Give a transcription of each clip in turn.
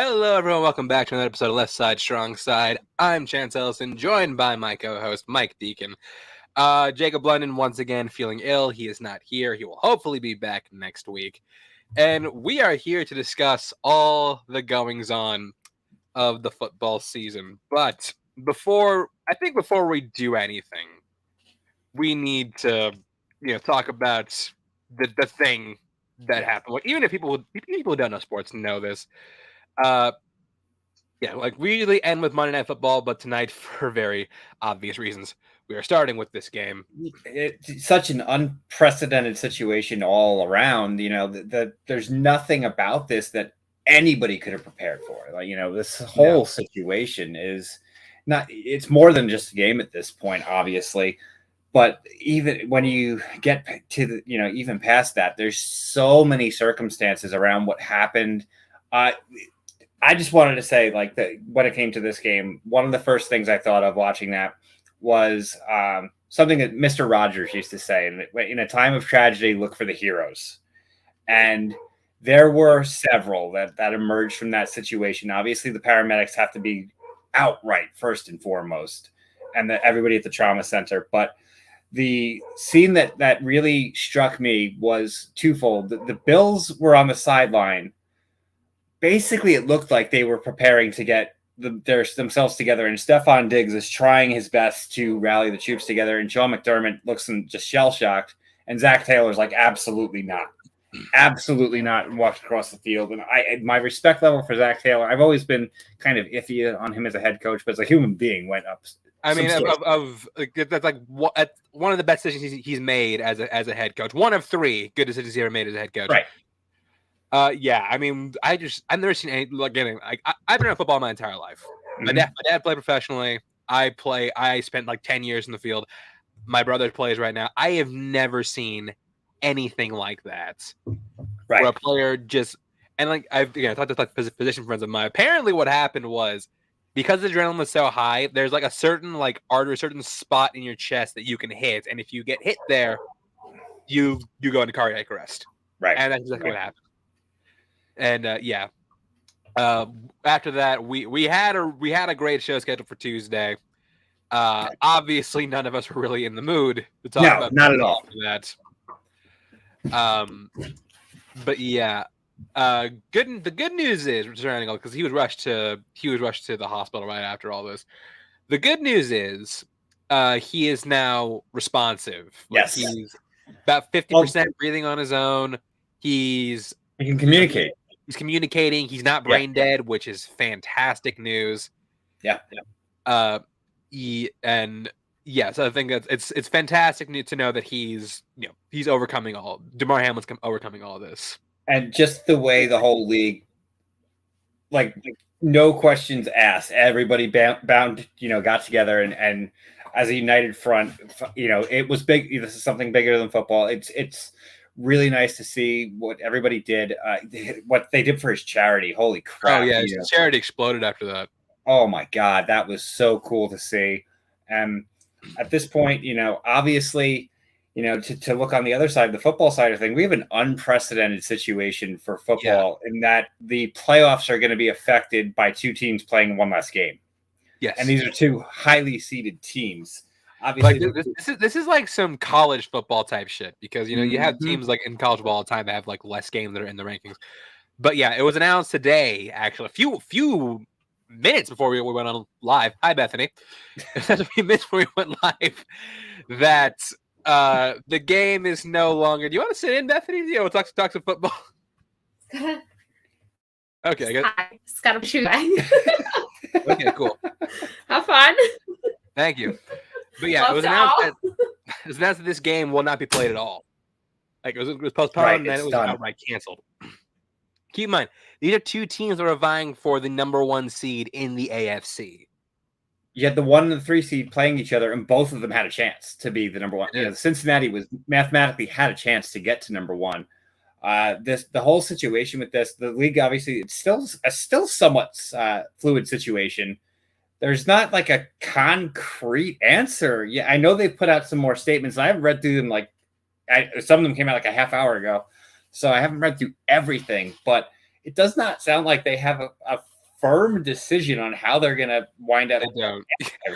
Hello, everyone. Welcome back to another episode of Left Side, Strong Side. I'm Chance Ellison, joined by my co-host, Mike Deacon. Jacob London, once again, feeling ill. He is not here. He will hopefully be back next week. And we are here to discuss all the goings-on of the football season. But before we do anything, we need to, talk about the thing that happened. Like, even if people who don't know sports know this. We usually end with Monday Night Football, but tonight, for very obvious reasons, we are starting with this game. It's such an unprecedented situation all around. There's nothing about this that anybody could have prepared for. This whole situation is not. It's more than just a game at this point, obviously. But even when you get to even past that, there's so many circumstances around what happened. I just wanted to say, when it came to this game, one of the first things I thought of watching that was something that Mr. Rogers used to say, in a time of tragedy, look for the heroes. And there were several that emerged from that situation. Obviously, the paramedics have to be outright first and foremost, and everybody at the trauma center. But the scene that really struck me was twofold. The Bills were on the sideline. Basically, it looked like they were preparing to get themselves together, and Stephon Diggs is trying his best to rally the troops together, and Sean McDermott looks just shell-shocked, and Zach Taylor's like, absolutely not, and walks across the field. And my respect level for Zach Taylor, I've always been kind of iffy on him as a head coach, but as a human being, went up. I mean, that's like one of the best decisions he's made as a head coach. One of three good decisions he ever made as a head coach. Right. I mean, I've never seen any I've been around football my entire life. Mm-hmm. My dad played professionally. I spent like 10 years in the field. My brother plays right now. I have never seen anything like that. Right. Where a player I've talked to physician friends of mine. Apparently what happened was, because the adrenaline was so high, there's like a certain artery, a certain spot in your chest that you can hit, and if you get hit there, you go into cardiac arrest. Right. And that's exactly what happened. And after that, we had a great show scheduled for Tuesday. Obviously, none of us were really in the mood to talk about not at all that. But yeah, the good news is surrounding all, because he was rushed to the hospital right after all this. The good news is he is now responsive. Yes, he's about 50% breathing on his own. He can communicate. He's communicating. He's not brain dead, which is fantastic news. Yeah. So I think it's fantastic to know that he's overcoming Damar Hamlin's overcoming all of this. And just the way the whole league, no questions asked, everybody bound, got together and as a united front, it was big. This is something bigger than football. It's really nice to see what everybody did, what they did for his charity. Holy crap. Oh, yeah. His charity exploded after that. Oh, my God. That was so cool to see. And at this point, obviously, to look on the other side, the football side of things, we have an unprecedented situation for football in that the playoffs are going to be affected by two teams playing one less game. Yes. And these are two highly seeded teams. Obviously, this is like some college football type shit, because you have teams like in college football all the time that have less games that are in the rankings. But yeah, it was announced today, actually, a few minutes before we went on live. Hi, Bethany. A few minutes before we went live, that the game is no longer. Do you want to sit in, Bethany? We'll talk some football. Okay, I guess. Just got a shoe bag. Okay, cool. Have fun. Thank you. But yeah, it was announced that this game will not be played at all. It was postponed, and then it was outright canceled. Keep in mind, these are two teams that are vying for the number one seed in the AFC. You had the 1 and the 3 seed playing each other, and both of them had a chance to be the number one. Cincinnati was mathematically had a chance to get to number one. The whole situation with this, the league, obviously, it's still somewhat fluid situation. There's not a concrete answer. Yeah, I know they've put out some more statements. I haven't read through them. Some of them came out a half hour ago, so I haven't read through everything. But it does not sound like they have a firm decision on how they're going to wind up. I don't.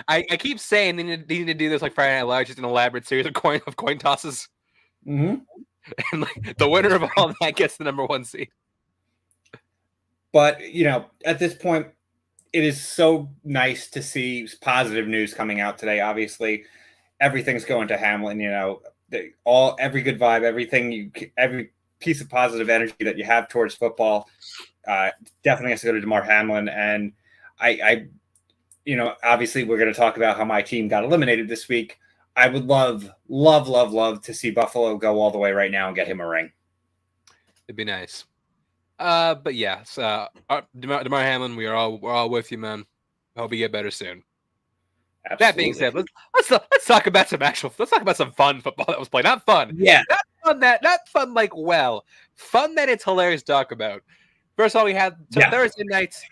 I keep saying they need to do this like Friday Night Lights, just an elaborate series of coin tosses. Mm-hmm. And like the winner of all that gets the number 1 seed. But, at this point, it is so nice to see positive news coming out today. Obviously, everything's going to Hamlin, every good vibe, every piece of positive energy that you have towards football definitely has to go to Damar Hamilin. And I obviously we're going to talk about how my team got eliminated this week. I would love to see Buffalo go all the way right now and get him a ring. It'd be nice. But yeah, so Damar Hamlin, we're all with you, man. Hope you get better soon. Absolutely. That being said, let's talk about some fun football that was played. Not fun. Yeah. Not fun like fun that it's hilarious to talk about. First of all, we had Thursday nights.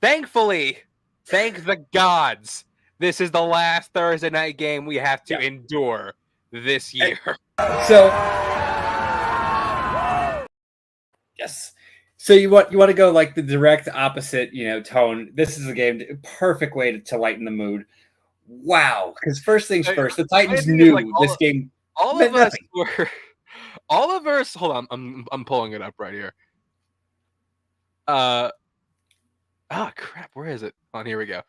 Thankfully, thank the gods, this is the last Thursday night game we have to endure this year. So yes. So you want to go like the direct opposite, tone. This is a game, perfect way to lighten the mood. Wow. Because first things first, the Titans knew this game. All of us. Hold on, I'm pulling it up right here. Crap. Where is it? Here we go.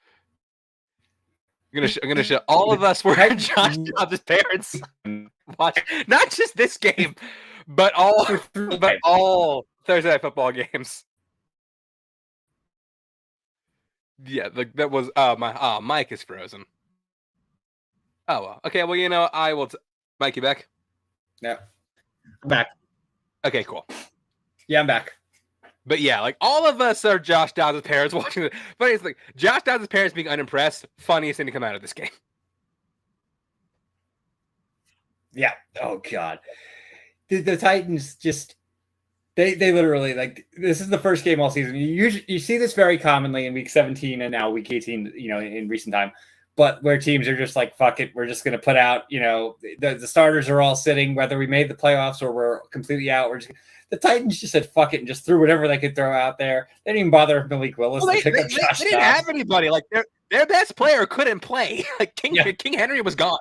I'm gonna show. All of us were Josh Dobbs' parents. Watch not just this game, but all Thursday Night Football games. Yeah, that was my mic is frozen. Oh well. Okay, well I will. Mike, you back? Yeah, I'm back. Okay, cool. Yeah, I'm back. But yeah, like all of us are Josh Dobbs' parents watching it. But it's like Josh Dobbs' parents being unimpressed. Funniest thing to come out of this game. Yeah. Oh God. The Titans just they literally this is the first game all season. You see this very commonly in week 17 and now week 18. In recent time. But where teams are just like, fuck it, we're just going to put out, the starters are all sitting, whether we made the playoffs or we're completely out. The Titans just said, fuck it, and just threw whatever they could throw out there. They didn't even bother with Malik Willis. Well, they didn't have anybody. Like, their best player couldn't play. Like, King Henry was gone.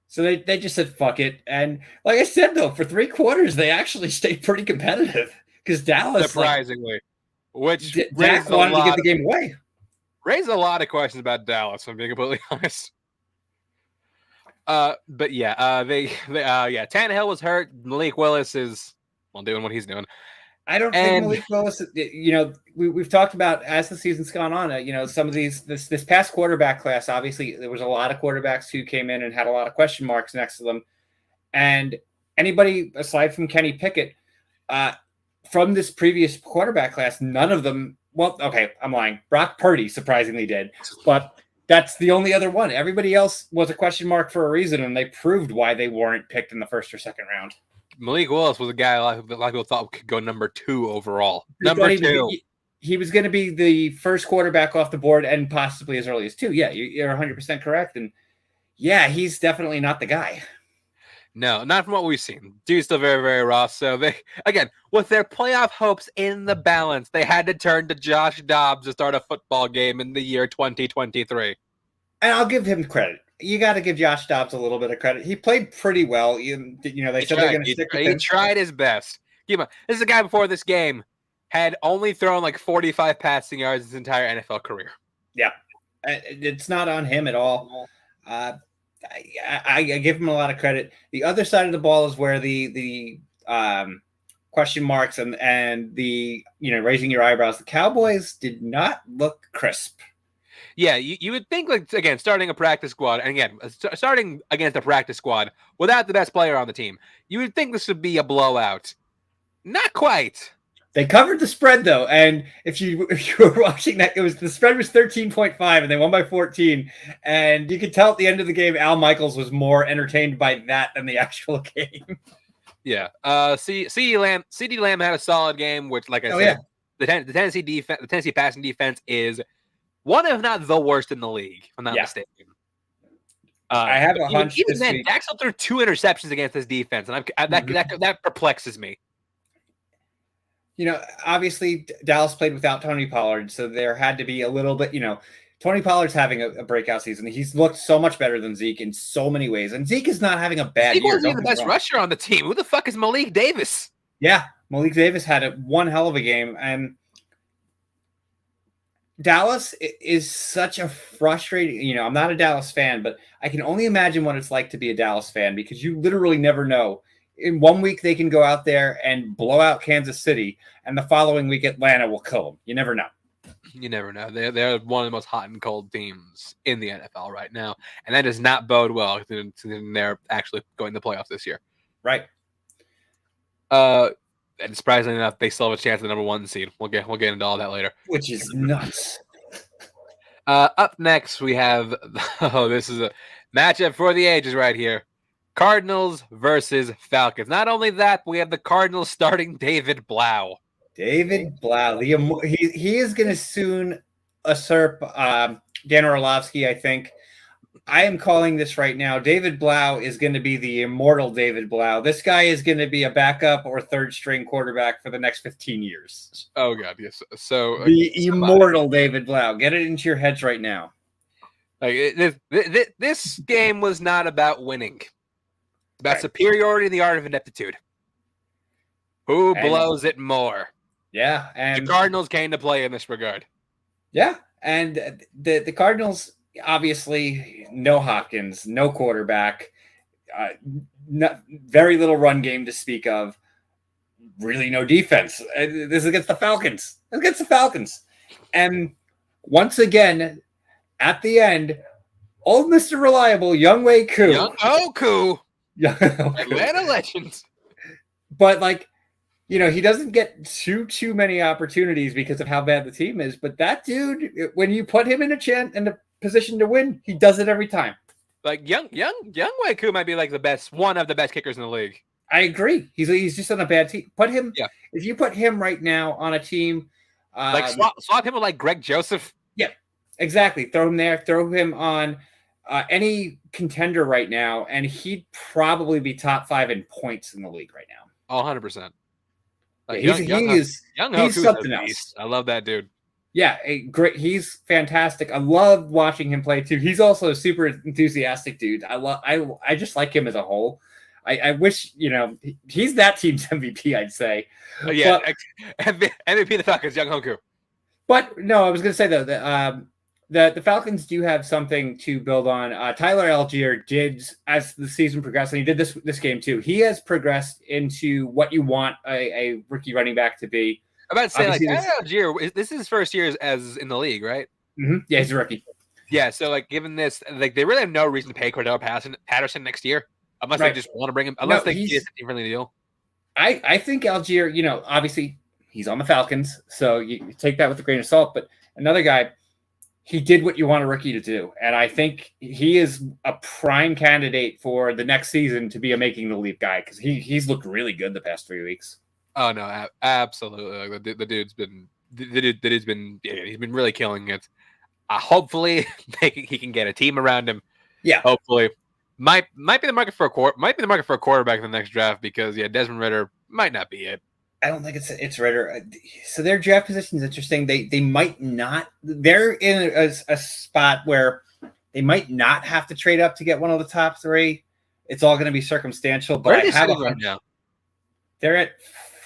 So they just said, fuck it. And like I said, though, for 3 quarters, they actually stayed pretty competitive. Because Dallas, surprisingly, which Dak wanted to give the game away. Raised a lot of questions about Dallas, if I'm being completely honest. But yeah, Tannehill was hurt. Malik Willis is doing what he's doing. I don't think Malik Willis. We've talked about as the season's gone on. Some of this past quarterback class. Obviously, there was a lot of quarterbacks who came in and had a lot of question marks next to them, and anybody aside from Kenny Pickett, from this previous quarterback class, none of them. Well, okay, I'm lying. Brock Purdy surprisingly did, but that's the only other one. Everybody else was a question mark for a reason, and they proved why they weren't picked in the first or second round. Malik Willis was a guy a lot of people thought could go number 2 overall. Number 2. He was going to be the first quarterback off the board and possibly as early as 2. Yeah, you're 100% correct. And yeah, he's definitely not the guy. No, not from what we've seen. Dude's still very, very raw. So they, again, with their playoff hopes in the balance, they had to turn to Josh Dobbs to start a football game in the year 2023. And I'll give him credit. You got to give Josh Dobbs a little bit of credit. He played pretty well. They said they're going to stick with him. He tried his best. This is a guy before this game had only thrown like 45 passing yards his entire NFL career. Yeah, it's not on him at all. I give him a lot of credit. The other side of the ball is where the question marks and the raising your eyebrows. The Cowboys did not look crisp. Yeah, you would think, like, again, starting a practice squad, and again, starting against a practice squad without the best player on the team, you would think this would be a blowout. Not quite. They covered the spread, though, and if you were watching that, the spread was 13.5, and they won by 14, and you could tell at the end of the game, Al Michaels was more entertained by that than the actual game. Yeah. CeeDee Lamb had a solid game, which, like I said, the Tennessee passing defense is one, if not the worst in the league, if I'm not mistaken. I have a hunch. Even then, Dak still threw 2 interceptions against this defense, and that perplexes me. I have a hunch this week. 2 interceptions against this defense. And that perplexes me. 2 interceptions against this defense. And that perplexes me. Even then, Dak still threw 2 interceptions against this defense, and that perplexes me. Obviously Dallas played without Tony Pollard, so there had to be a little bit, Tony Pollard's having a breakout season. He's looked so much better than Zeke in so many ways. And Zeke is not having a bad Zeke year. wasn't even the best rusher on the team. Who the fuck is Malik Davis? Yeah, Malik Davis had one hell of a game. And Dallas is such a frustrating, I'm not a Dallas fan, but I can only imagine what it's like to be a Dallas fan because you literally never know. In 1 week, they can go out there and blow out Kansas City, and the following week, Atlanta will kill them. You never know. You never know. They're one of the most hot and cold teams in the NFL right now, and that does not bode well to they're actually going to the playoffs this year. Right. And surprisingly enough, they still have a chance at the number 1 seed. We'll get into all that later. Which is nuts. Up next, we have this is a matchup for the ages right here. Cardinals versus Falcons. Not only that, we have the Cardinals starting David Blau. David Blau. He is going to soon usurp Dan Orlovsky, I think. I am calling this right now. David Blau is going to be the immortal David Blau. This guy is going to be a backup or third string quarterback for the next 15 years. Oh, God, yes. So the immortal David Blau. Get it into your heads right now. Like this game was not about winning. It's about superiority in the art of ineptitude. Who blows it more? Yeah, and the Cardinals came to play in this regard. Yeah, and the Cardinals obviously no Hopkins, no quarterback, very little run game to speak of. Really, no defense. This is against the Falcons. It's against the Falcons, and once again, at the end, old Mr. Reliable, Younghoe Koo. Younghoe Koo. Atlanta legends. But he doesn't get too many opportunities because of how bad the team is. But that dude, when you put him in a position to win, he does it every time. Like Younghoe Koo might be like one of the best kickers in the league. I agree. He's just on a bad team. Put him. Yeah. If you put him right now on a team, swap him with like Greg Joseph. Yeah, exactly. Throw him there. Throw him on any contender right now, and he'd probably be top 5 in points in the league right now. 100%. Like he's something else. I love that dude. Yeah, great. He's fantastic. I love watching him play too. He's also a super enthusiastic dude. I just like him as a whole. I wish he's that team's MVP. I'd say. Yeah, MVP the Falcons, Younghoe Koo. But no, I was going to say though that the Falcons do have something to build on. Tyler Algier did, as the season progressed, and he did this game too. He has progressed into what you want a rookie running back to be. I'm about to say, Tyler Algier, this is his first year as in the league, right? Mm-hmm. Yeah, he's a rookie. Yeah, so given this, they really have no reason to pay Cordell Patterson next year, unless they just want to bring him, unless they get a friendly deal. I think Algier, obviously he's on the Falcons, so you take that with a grain of salt. But another guy, he did what you want a rookie to do. And I think he is a prime candidate for the next season to be a making the leap guy because he's looked really good the past 3 weeks. Oh, no, absolutely. The dude's been he's been really killing it. Hopefully he can get a team around him. Yeah. Hopefully. Might be the market for a quarterback in the next draft because Desmond Ridder might not be it. I don't think it's Ridder. So their draft position is interesting. They might not. They're in a spot where they might not have to trade up to get one of the top 3. It's all going to be circumstantial. But I have right now. They're at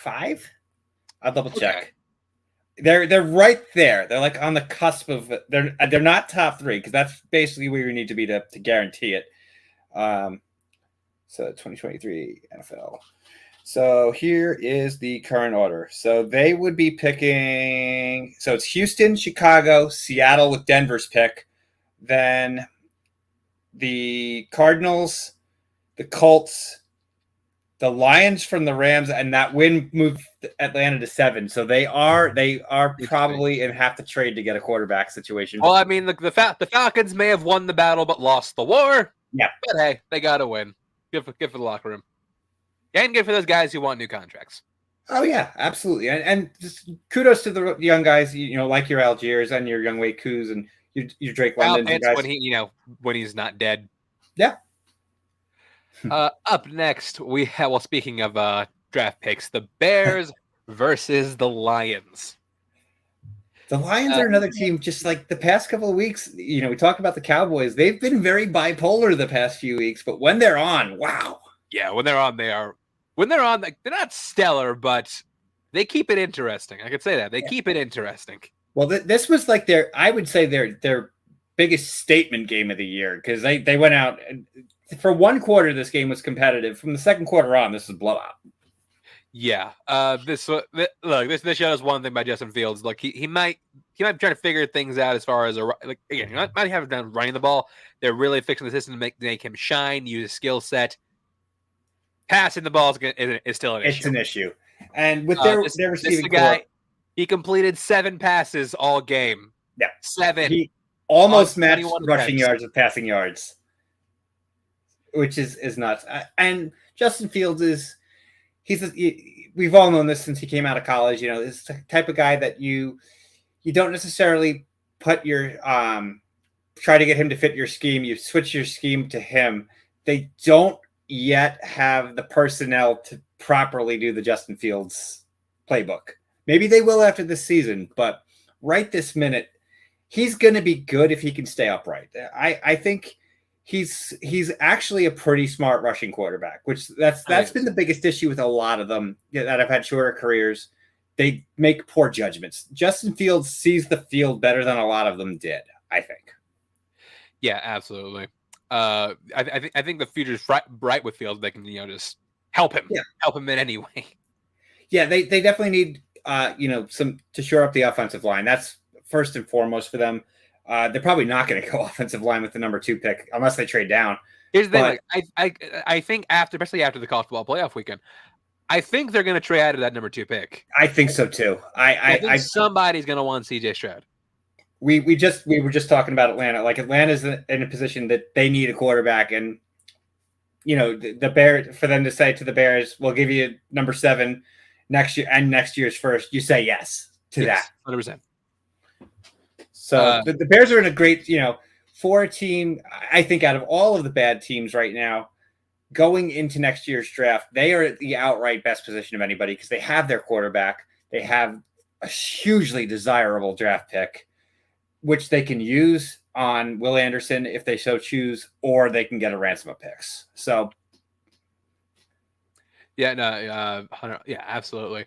5. I'll double check. They're right there. They're like on the cusp of. They're not top 3 because that's basically where you need to be to guarantee it. So 2023 NFL. So here is the current order. So they would be picking. So it's Houston, Chicago, Seattle with Denver's pick. Then the Cardinals, the Colts, the Lions from the Rams, and that win moved Atlanta to 7. So they are probably in half the trade to get a quarterback situation. Well, I mean, the Falcons may have won the battle but lost the war. Yeah, but hey, they got to win. Good for the locker room. And good for those guys who want new contracts. Oh, yeah, absolutely. And just kudos to the young guys, like your Algiers and your Younghoe Koos and your Drake London guys. When he's not dead. Yeah. Up next, we have, speaking of draft picks, the Bears versus the Lions. The Lions are another team, just like the past couple of weeks. We talk about the Cowboys. They've been very bipolar the past few weeks, but when they're on, wow. Yeah, when they're on, they are. When they're on, they're not stellar, but they keep it interesting. I could say that. They keep it interesting. Well, this was like I would say their biggest statement game of the year, because they went out and for one quarter, this game was competitive. From the second quarter on, this is a blowout. Yeah. This shows one thing about Justin Fields. Like he might be trying to figure things out as far as he might have done running the ball. They're really fixing the system to make him shine, use his skill set. Passing the ball is still an issue. It's an issue. And with their receiving guy, he completed 7 passes all game. Yeah. 7. He almost matched rushing yards with passing yards, which is nuts. And Justin Fields we've all known this since he came out of college. This the type of guy that you don't necessarily put your try to get him to fit your scheme. You switch your scheme to him. They don't yet have the personnel to properly do the Justin Fields playbook. Maybe they will after this season, but right this minute, he's going to be good if he can stay upright. I think he's actually a pretty smart rushing quarterback, which that's been the biggest issue with a lot of them that have had shorter careers. They make poor judgments. Justin Fields sees the field better than a lot of them did, I think. Yeah, absolutely. I think the future's bright with Fields. They can just help him in any way. Yeah, they definitely need some to shore up the offensive line. That's first and foremost for them. They're probably not going to go offensive line with the number 2 pick unless they trade down. Here's the thing. I think especially after the college football playoff weekend, I think they're going to trade out of that number 2 pick. I think so too. I think somebody's going to want CJ Stroud. We were just talking about Atlanta. Like, Atlanta's in a position that they need a quarterback, and the Bears, for them to say to the Bears, "We'll give you number 7 next year and next year's first," you say yes to that. 100%. So the Bears are in a great, for a team. I think out of all of the bad teams right now, going into next year's draft, they are at the outright best position of anybody because they have their quarterback. They have a hugely desirable draft pick, which they can use on Will Anderson if they so choose, or they can get a ransom of picks. So, absolutely.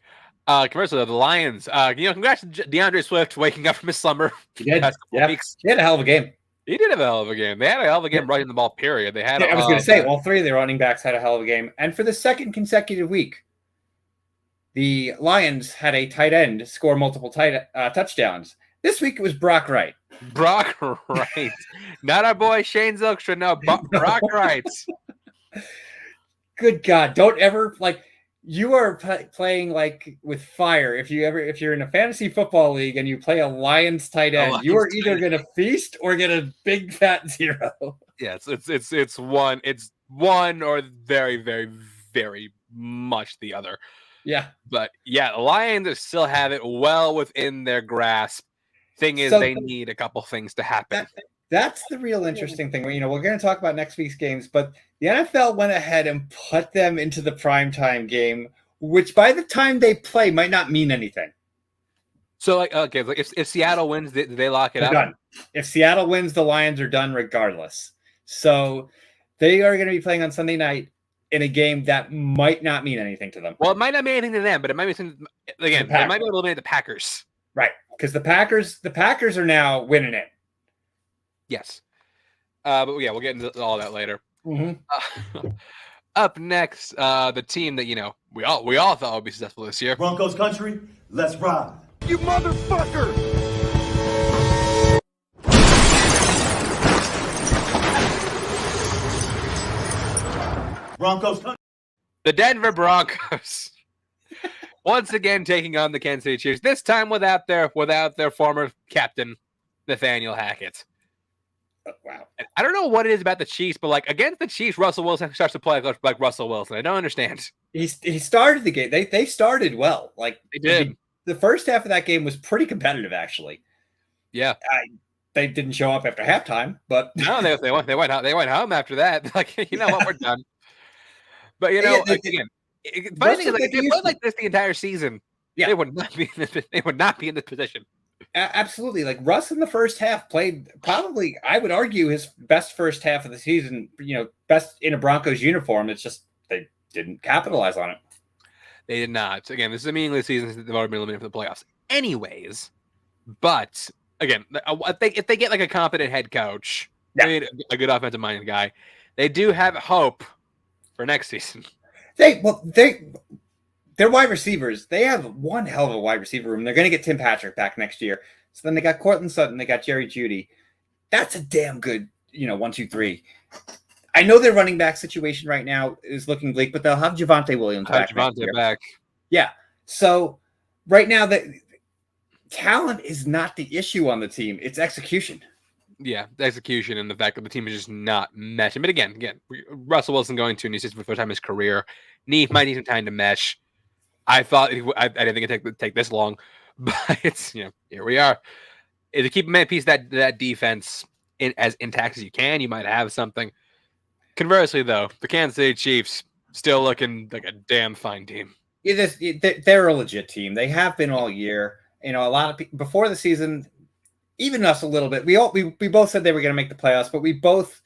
Conversely, the Lions. Congrats to DeAndre Swift waking up from his slumber. He did. Weeks. He had a hell of a game. He did have a hell of a game. They had a hell of a game running the ball. Period. They had. I was going to say all 3 of their running backs had a hell of a game, and for the second consecutive week, the Lions had a tight end score multiple touchdowns. This week it was Brock Wright. Brock Wright. Not our boy Shane Zylstra. No, Brock Wright. Good God. Don't ever, you are playing with fire. If you're in a fantasy football league and you play a Lions tight end, you are either going to feast or get a big fat 0. Yeah, it's one or very, very, very much the other. Yeah. But the Lions still have it well within their grasp. Thing is, they need a couple things to happen. That's the real interesting thing. We're going to talk about next week's games, but the NFL went ahead and put them into the primetime game, which by the time they play might not mean anything. So, if Seattle wins, they lock it up? Done. If Seattle wins, the Lions are done regardless. So they are going to be playing on Sunday night in a game that might not mean anything to them. Well, it might not mean anything to them, but it might be something, again, they might be able to eliminate the Packers. Right, because the Packers are now winning it. Yes. But we'll get into all that later. Mm-hmm. Up next, the team that, we all thought would be successful this year. Broncos country, let's ride. You motherfucker! Broncos country. The Denver Broncos. Once again taking on the Kansas City Chiefs, this time without their former captain, Nathaniel Hackett. Wow. And I don't know what it is about the Chiefs, but against the Chiefs, Russell Wilson starts to play like Russell Wilson. I don't understand. He started the game. They started well. They did. The first half of that game was pretty competitive, actually. Yeah. They didn't show up after halftime, but no, they went home after that. What, we're done. But again, funny thing is, they played like this the entire season. Yeah. they would not be in this position. Absolutely. Like Russ in the first half played probably, I would argue, his best first half of the season, best in a Broncos uniform. It's just they didn't capitalize on it. They did not. Again, this is a meaningless season since they've already been eliminated from the playoffs. Anyways, but again, if they get like a competent head coach, a good offensive minded guy, they do have hope for next season. Their wide receivers, they have one hell of a wide receiver room. They're going to get Tim Patrick back next year. So then they got Cortland Sutton, they got Jerry Jeudy. That's a damn good, 1, 2, 3. I know their running back situation right now is looking bleak, but they'll have Javonte Williams back. Yeah. So right now, the talent is not the issue on the team. It's execution. Yeah, the execution and the fact that the team is just not meshing. But again, Russell Wilson going to a new system for the first time in his career might need some time to mesh. I thought I didn't think it'd take this long, but it's here we are. If you keep a piece of that defense as intact as you can, you might have something. Conversely, though, the Kansas City Chiefs still looking like a damn fine team. They're a legit team. They have been all year. A lot of people before the season, even us a little bit. We both said they were going to make the playoffs, but we both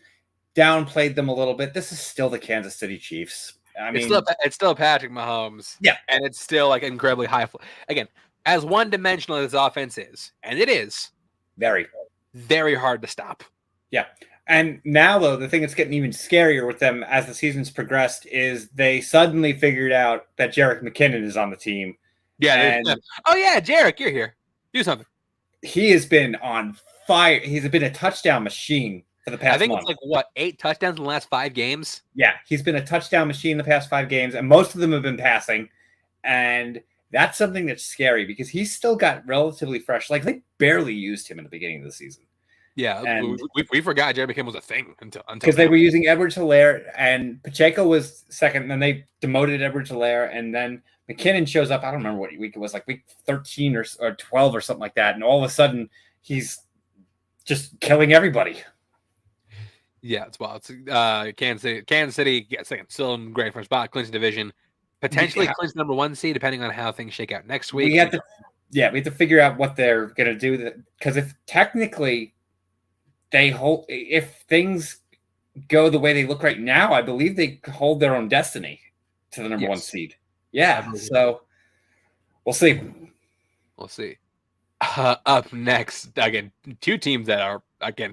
downplayed them a little bit. This is still the Kansas City Chiefs. It's still Patrick Mahomes. Yeah. And it's still like incredibly high. Again, as one-dimensional as this offense is, and it is very, very hard to stop. Yeah. And now, though, the thing that's getting even scarier with them as the season's progressed is they suddenly figured out that Jerick McKinnon is on the team. Yeah. Oh, yeah, Jerick, you're here. Do something. He has been on fire. He's been a touchdown machine for the past month. It's like, 8 touchdowns in the last 5 games? Yeah, he's been a touchdown machine the past 5 games, and most of them have been passing. And that's something that's scary because he's still got relatively fresh. Like, they barely used him in the beginning of the season. Yeah, and we forgot Jerry McKinnon was a thing until because they were using Edwards-Helaire, and Pacheco was second, and then they demoted Edwards-Helaire, and then McKinnon shows up. I don't remember what week it was, like week 13 or 12 or something like that, and all of a sudden he's just killing everybody. Yeah, it's wild. Kansas City, still in great first spot, clinch division, potentially clinch number 1 seed depending on how things shake out next week. We have to figure out what they're going to do because if technically if things go the way they look right now, I believe they hold their own destiny to the number 1 seed. Yeah, so we'll see. We'll see. Up next, again, 2 teams that are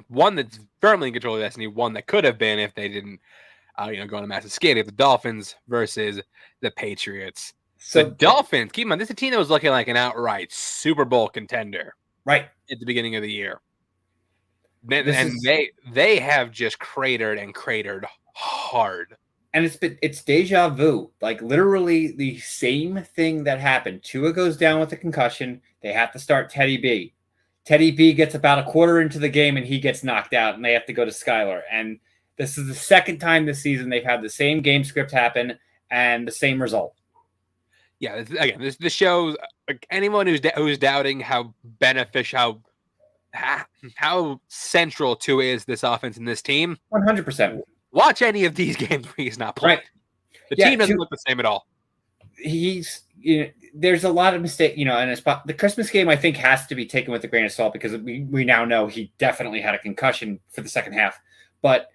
one that's firmly in control of destiny, one that could have been if they didn't, go on a massive scale. The Dolphins versus the Patriots. So the Dolphins, keep in mind, this is a team that was looking like an outright Super Bowl contender, right at the beginning of the year. They have just cratered hard. And it's deja vu. Like literally the same thing that happened. Tua goes down with a concussion. They have to start Teddy B. Teddy B gets about a quarter into the game and he gets knocked out, and they have to go to Skylar. And this is the second time this season they've had the same game script happen and the same result. Yeah, again, this shows anyone who's doubting how beneficial, how central Tua is this offense and this team. 100%. Watch any of these games where he's not playing. Right. The team doesn't look the same at all. There's a lot of mistake, and the Christmas game I think has to be taken with a grain of salt because we now know he definitely had a concussion for the second half. But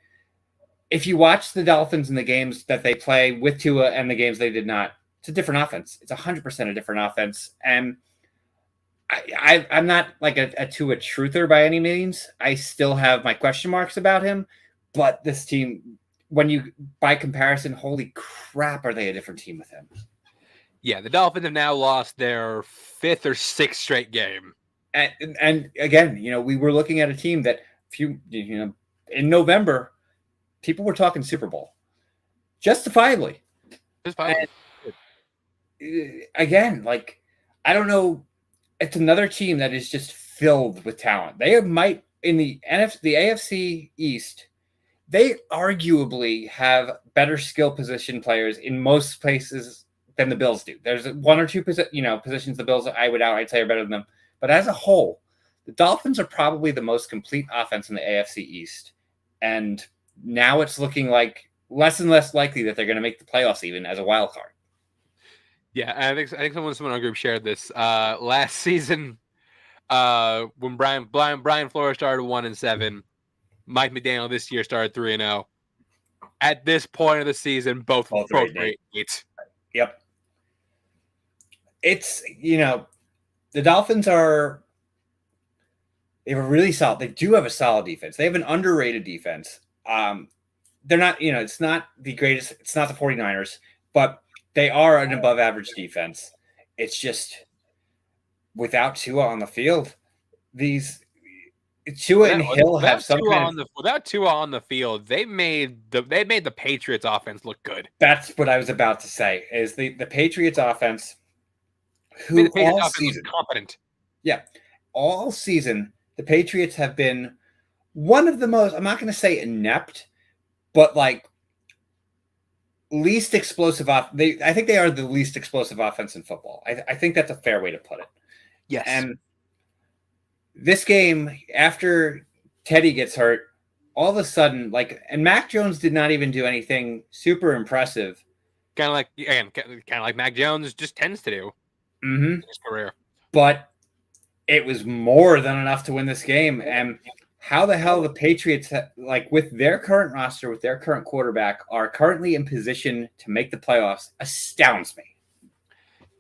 if you watch the Dolphins in the games that they play with Tua and the games they did not, it's a different offense. It's 100% a different offense. And I'm not like a Tua truther by any means. I still have my question marks about him. But this team, by comparison, holy crap, are they a different team with him? Yeah, the Dolphins have now lost their 5th or 6th straight game. And again, we were looking at a team that in November, people were talking Super Bowl. Justifiably. And, again, I don't know. It's another team that is just filled with talent. They might, in the AFC East, they arguably have better skill position players in most places than the Bills do. There's 1 or 2 positions the Bills I'd say are better than them. But as a whole, the Dolphins are probably the most complete offense in the AFC East. And now it's looking like less and less likely that they're going to make the playoffs even as a wild card. Yeah, I think someone in our group shared this. Last season, when Brian Flores started 1-7, Mike McDaniel this year started 3-0. At this point of the season, both Both were are 8-8. 8. Yep. It's, the Dolphins are, they have a really solid, they do have a solid defense. They have an underrated defense. They're not, it's not the greatest, it's not the 49ers, but they are an above average defense. It's just without Tua on the field, Tua and Hill have some kind of, without Tua on the field, they made the Patriots offense look good. That's what I was about to say, is the Patriots offense, The Patriots offense was competent. Yeah. All season, the Patriots have been one of the most, I'm not going to say inept, but like least explosive. I think they are the least explosive offense in football. I think that's a fair way to put it. Yes. And this game, after Teddy gets hurt, all of a sudden, and Mac Jones did not even do anything super impressive. Kind of like Mac Jones just tends to do in his career. But it was more than enough to win this game. And how the hell the Patriots, with their current roster, with their current quarterback, are currently in position to make the playoffs astounds me.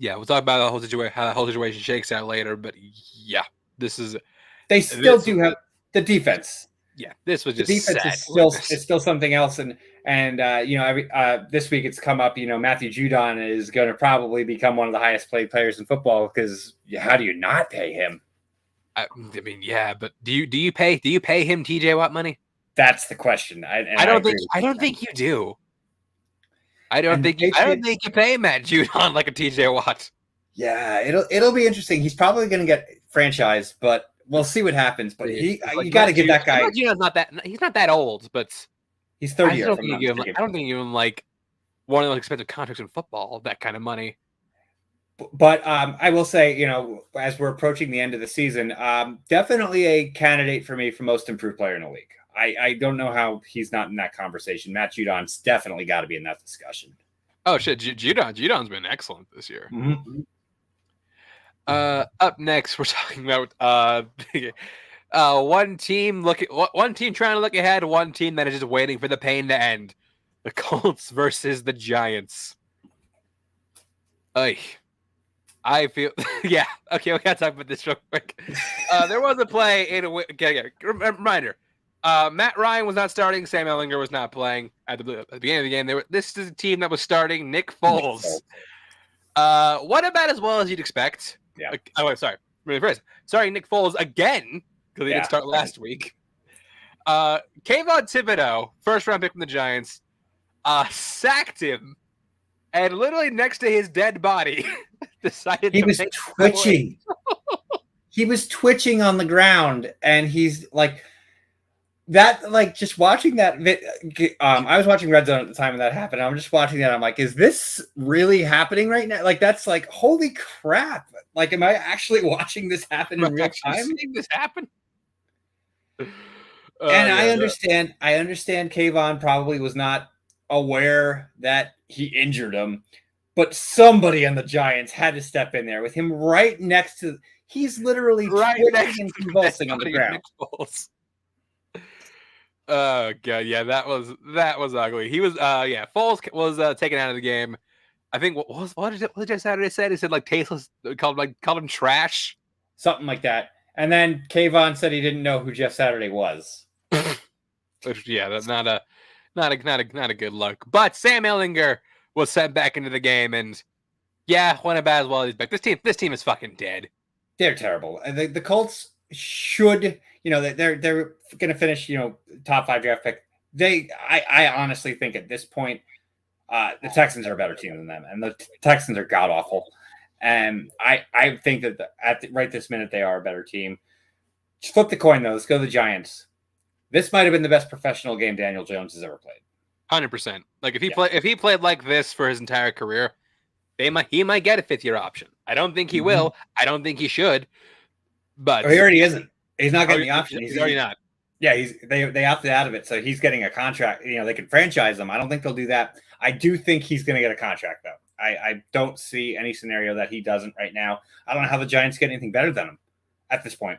Yeah, we'll talk about how the whole situation shakes out later. But yeah, they still do have the defense. Yeah, this was just the defense sad. is still something else. And this week it's come up. Matthew Judon is going to probably become one of the highest paid players in football because how do you not pay him? I mean, yeah, but do you pay him TJ Watt money? That's the question. I don't think you do. I don't think you pay Matt Judon like a TJ Watt. Yeah, it'll be interesting. He's probably going to get franchised, but we'll see what happens. But you got to give that guy. He's not that old, but he's 30 years. I don't think you give him like one of the most expensive contracts in football. That kind of money. But I will say, as we're approaching the end of the season, definitely a candidate for me for most improved player in the league. I don't know how he's not in that conversation. Matt Judon's definitely got to be in that discussion. Oh shit, Judon's been excellent this year. Mm-hmm. Up next, we're talking about one team trying to look ahead, one team that is just waiting for the pain to end. The Colts versus the Giants. I feel yeah. Okay, we gotta talk about this real quick. There was a play in reminder. Matt Ryan was not starting. Sam Ehlinger was not playing at the beginning of the game. This is a team that was starting Nick Foles. What about as well as you'd expect? Yeah. Sorry. Sorry, Nick Foles again because he didn't start last week. Kayvon Thibodeau, first round pick from the Giants, sacked him, and literally next to his dead body, decided he was twitching. He was twitching on the ground, and he's like that. Like just watching that. I was watching Red Zone at the time when that happened. I'm just watching that. I'm like, is this really happening right now? Like that's like holy crap. Like, am I actually watching this happen in real time? Seeing this happen? And I understand Kayvon probably was not aware that he injured him, but somebody on the Giants had to step in there with him right next to. He's literally twitching and convulsing on the ground. Oh god, yeah, that was ugly. He was, Foles was taken out of the game. I think what did Jeff Saturday say? He said like tasteless, called him trash, something like that. And then Kayvon said he didn't know who Jeff Saturday was. Yeah, that's not a good look. But Sam Ehlinger was sent back into the game, and went about as well as he's back. This team is fucking dead. They're terrible. The Colts should, they're going to finish, top 5 draft pick. I honestly think at this point, the Texans are a better team than them, and the Texans are god awful. And I think that right this minute they are a better team. Just flip the coin though. Let's go to the Giants. This might have been the best professional game Daniel Jones has ever played. 100%. Like if he played like this for his entire career, he might get a 5th-year option. I don't think he will. I don't think he should. But he already isn't. He's not getting the option. He's already not. Yeah, they opted out of it, so he's getting a contract. They can franchise him. I don't think they'll do that. I do think he's going to get a contract though. I don't see any scenario that he doesn't right now. I don't know how the Giants get anything better than him at this point.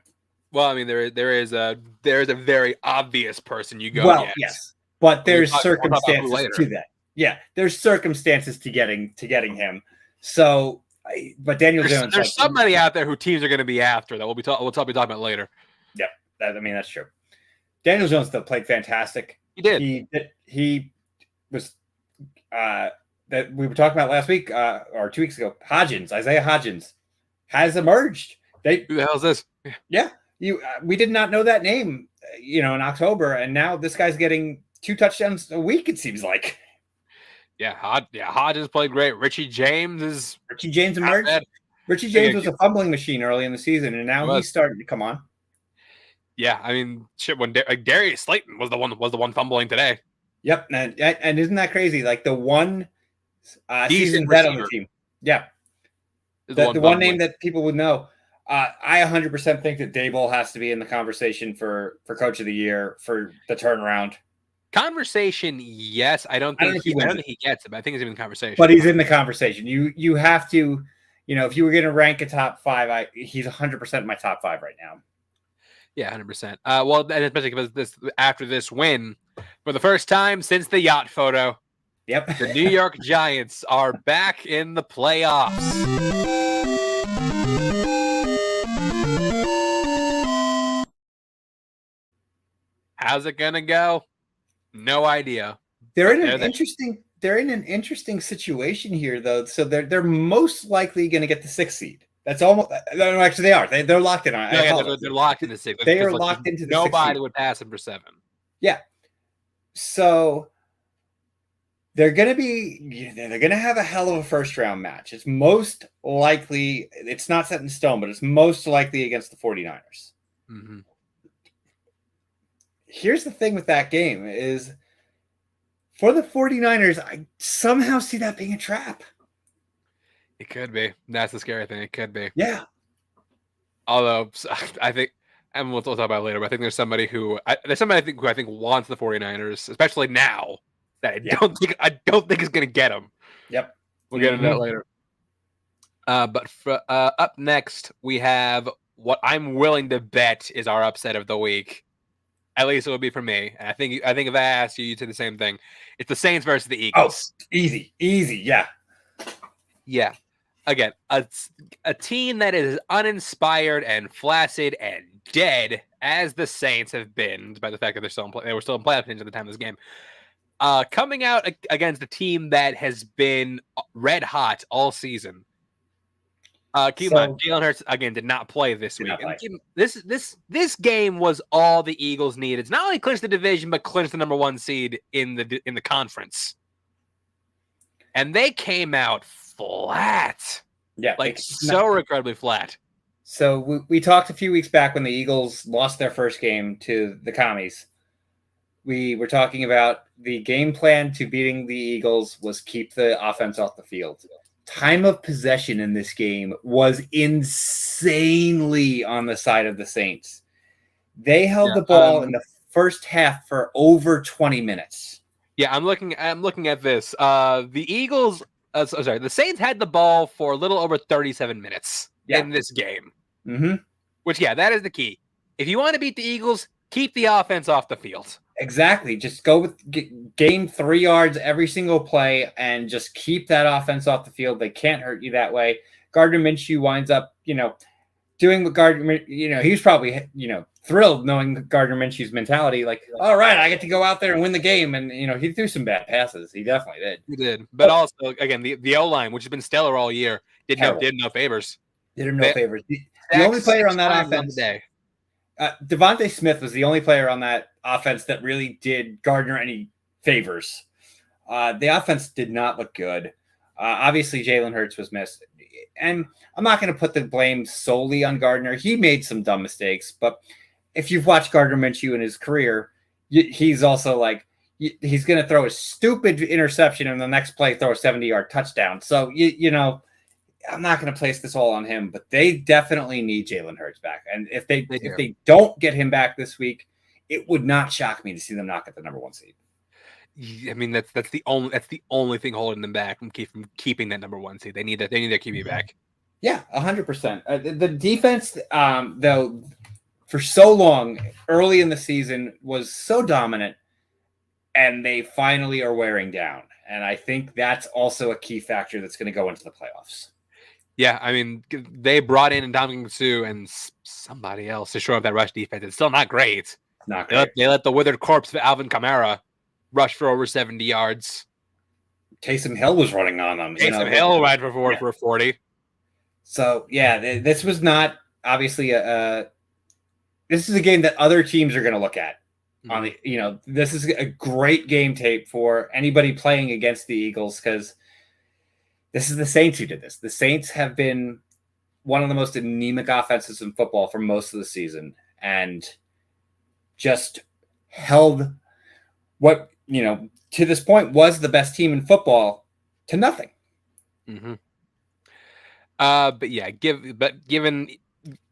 Well, I mean, there is a very obvious person you go Well, get. yes, but there's We'll talk about who circumstances later. to that. Yeah, there's circumstances to getting him. So, but Daniel Jones, There's somebody out there who teams are going to be after that we'll be talking about later. Yep, I mean that's true. Daniel Jones still played fantastic. He did. He was that we were talking about last week or 2 weeks ago. Isaiah Hodgins has emerged. Who the hell is this? Yeah, we did not know that name, in October, and now this guy's getting 2 touchdowns a week. It seems like. Yeah, Hodgins played great. Richie James emerged. bad. Richie James was a fumbling machine early in the season, and now he's starting to come on. Yeah, I mean, shit. When Darius Slayton was the one fumbling today. Yep, and isn't that crazy? Like the one season vet on the team. Yeah, the one name that people would know. I 100% think that Daboll has to be in the conversation for Coach of the Year for the turnaround. Conversation, yes. I don't think he gets it, but I think he's in the conversation. But he's in the conversation. You have to, if you were going to rank a top 5, he's 100% my top 5 right now. Yeah, 100%. Well, and especially because after this win, for the first time since the yacht photo, yep, the New York Giants are back in the playoffs. How's it gonna go? No idea. They're in an interesting situation here, though. So they're most likely going to get the 6th seed. That's almost. No, actually, they are. They're locked in on. They're locked in the 6th. They are locked into the 6th. Nobody would pass them for 7. Yeah. So they're going to have a hell of a first round match. It's most likely. It's not set in stone, but it's most likely against the 49ers. Mm-hmm. Here's the thing with that game is for the 49ers, I somehow see that being a trap. It could be. That's the scary thing. It could be. Yeah. Although I think, and we'll talk about it later, but I think there's somebody who I think wants the 49ers, especially now, that I don't think is going to get them. Yep. We'll get into that later. But up next, we have what I'm willing to bet is our upset of the week. At least it would be for me. And I think if I asked you, you'd say the same thing. It's the Saints versus the Eagles. Oh, easy, yeah. Yeah. Again, a team that is uninspired and flaccid and dead, as the Saints have been, by the fact that they were still in playoff contention at the time of this game. Coming out against a team that has been red hot all season. Keep in mind, Jalen Hurts again did not play this week. This game was all the Eagles needed. It's not only clinch the division, but clinch the number 1 seed in the conference. And they came out flat. Yeah, so incredibly flat. So we talked a few weeks back when the Eagles lost their first game to the Commies. We were talking about the game plan to beating the Eagles was keep the offense off the field. Time of possession in this game was insanely on the side of the Saints. They held the ball in the first half for over 20 minutes. Yeah, I'm looking at this. The Saints had the ball for a little over 37 minutes in this game. Mm-hmm. Which, that is the key. If you want to beat the Eagles, keep the offense off the field. Exactly. Just go gain 3 yards every single play and just keep that offense off the field. They can't hurt you that way. Gardner Minshew winds up, doing what Gardner, he's probably, thrilled knowing Gardner Minshew's mentality. Like, all right, I get to go out there and win the game. And, he threw some bad passes. He definitely did. He did. But also, again, the O-line, which has been stellar all year, did no favors. Did him no favors. The only player on that offense today. Devontae Smith was the only player on that offense that really did Gardner any favors. The offense did not look good. Obviously, Jalen Hurts was missed. And I'm not going to put the blame solely on Gardner. He made some dumb mistakes. But if you've watched Gardner Minshew in his career, he's also like, he's going to throw a stupid interception and the next play throw a 70-yard touchdown. So, I'm not going to place this all on him, but they definitely need Jalen Hurts back. And if they don't get him back this week, it would not shock me to see them not get the number 1 seed. I mean, that's the only thing holding them back from keeping that number 1 seed. They need their QB back. Yeah, 100%. The defense, though, for so long early in the season was so dominant, and they finally are wearing down. And I think that's also a key factor that's going to go into the playoffs. Yeah, I mean, they brought in Ndamukong Suh and somebody else to shore up that rush defense. It's still not great. Not great. They let the withered corpse of Alvin Kamara rush for over 70 yards. Taysom Hill was running on them. Taysom Hill ran for 40. So, yeah, this was not obviously this is a game that other teams are going to look at. On the, this is a great game tape for anybody playing against the Eagles, because this is the Saints who did this. The Saints have been one of the most anemic offenses in football for most of the season, and just held what, to this point was the best team in football to nothing. Mm-hmm. But yeah, given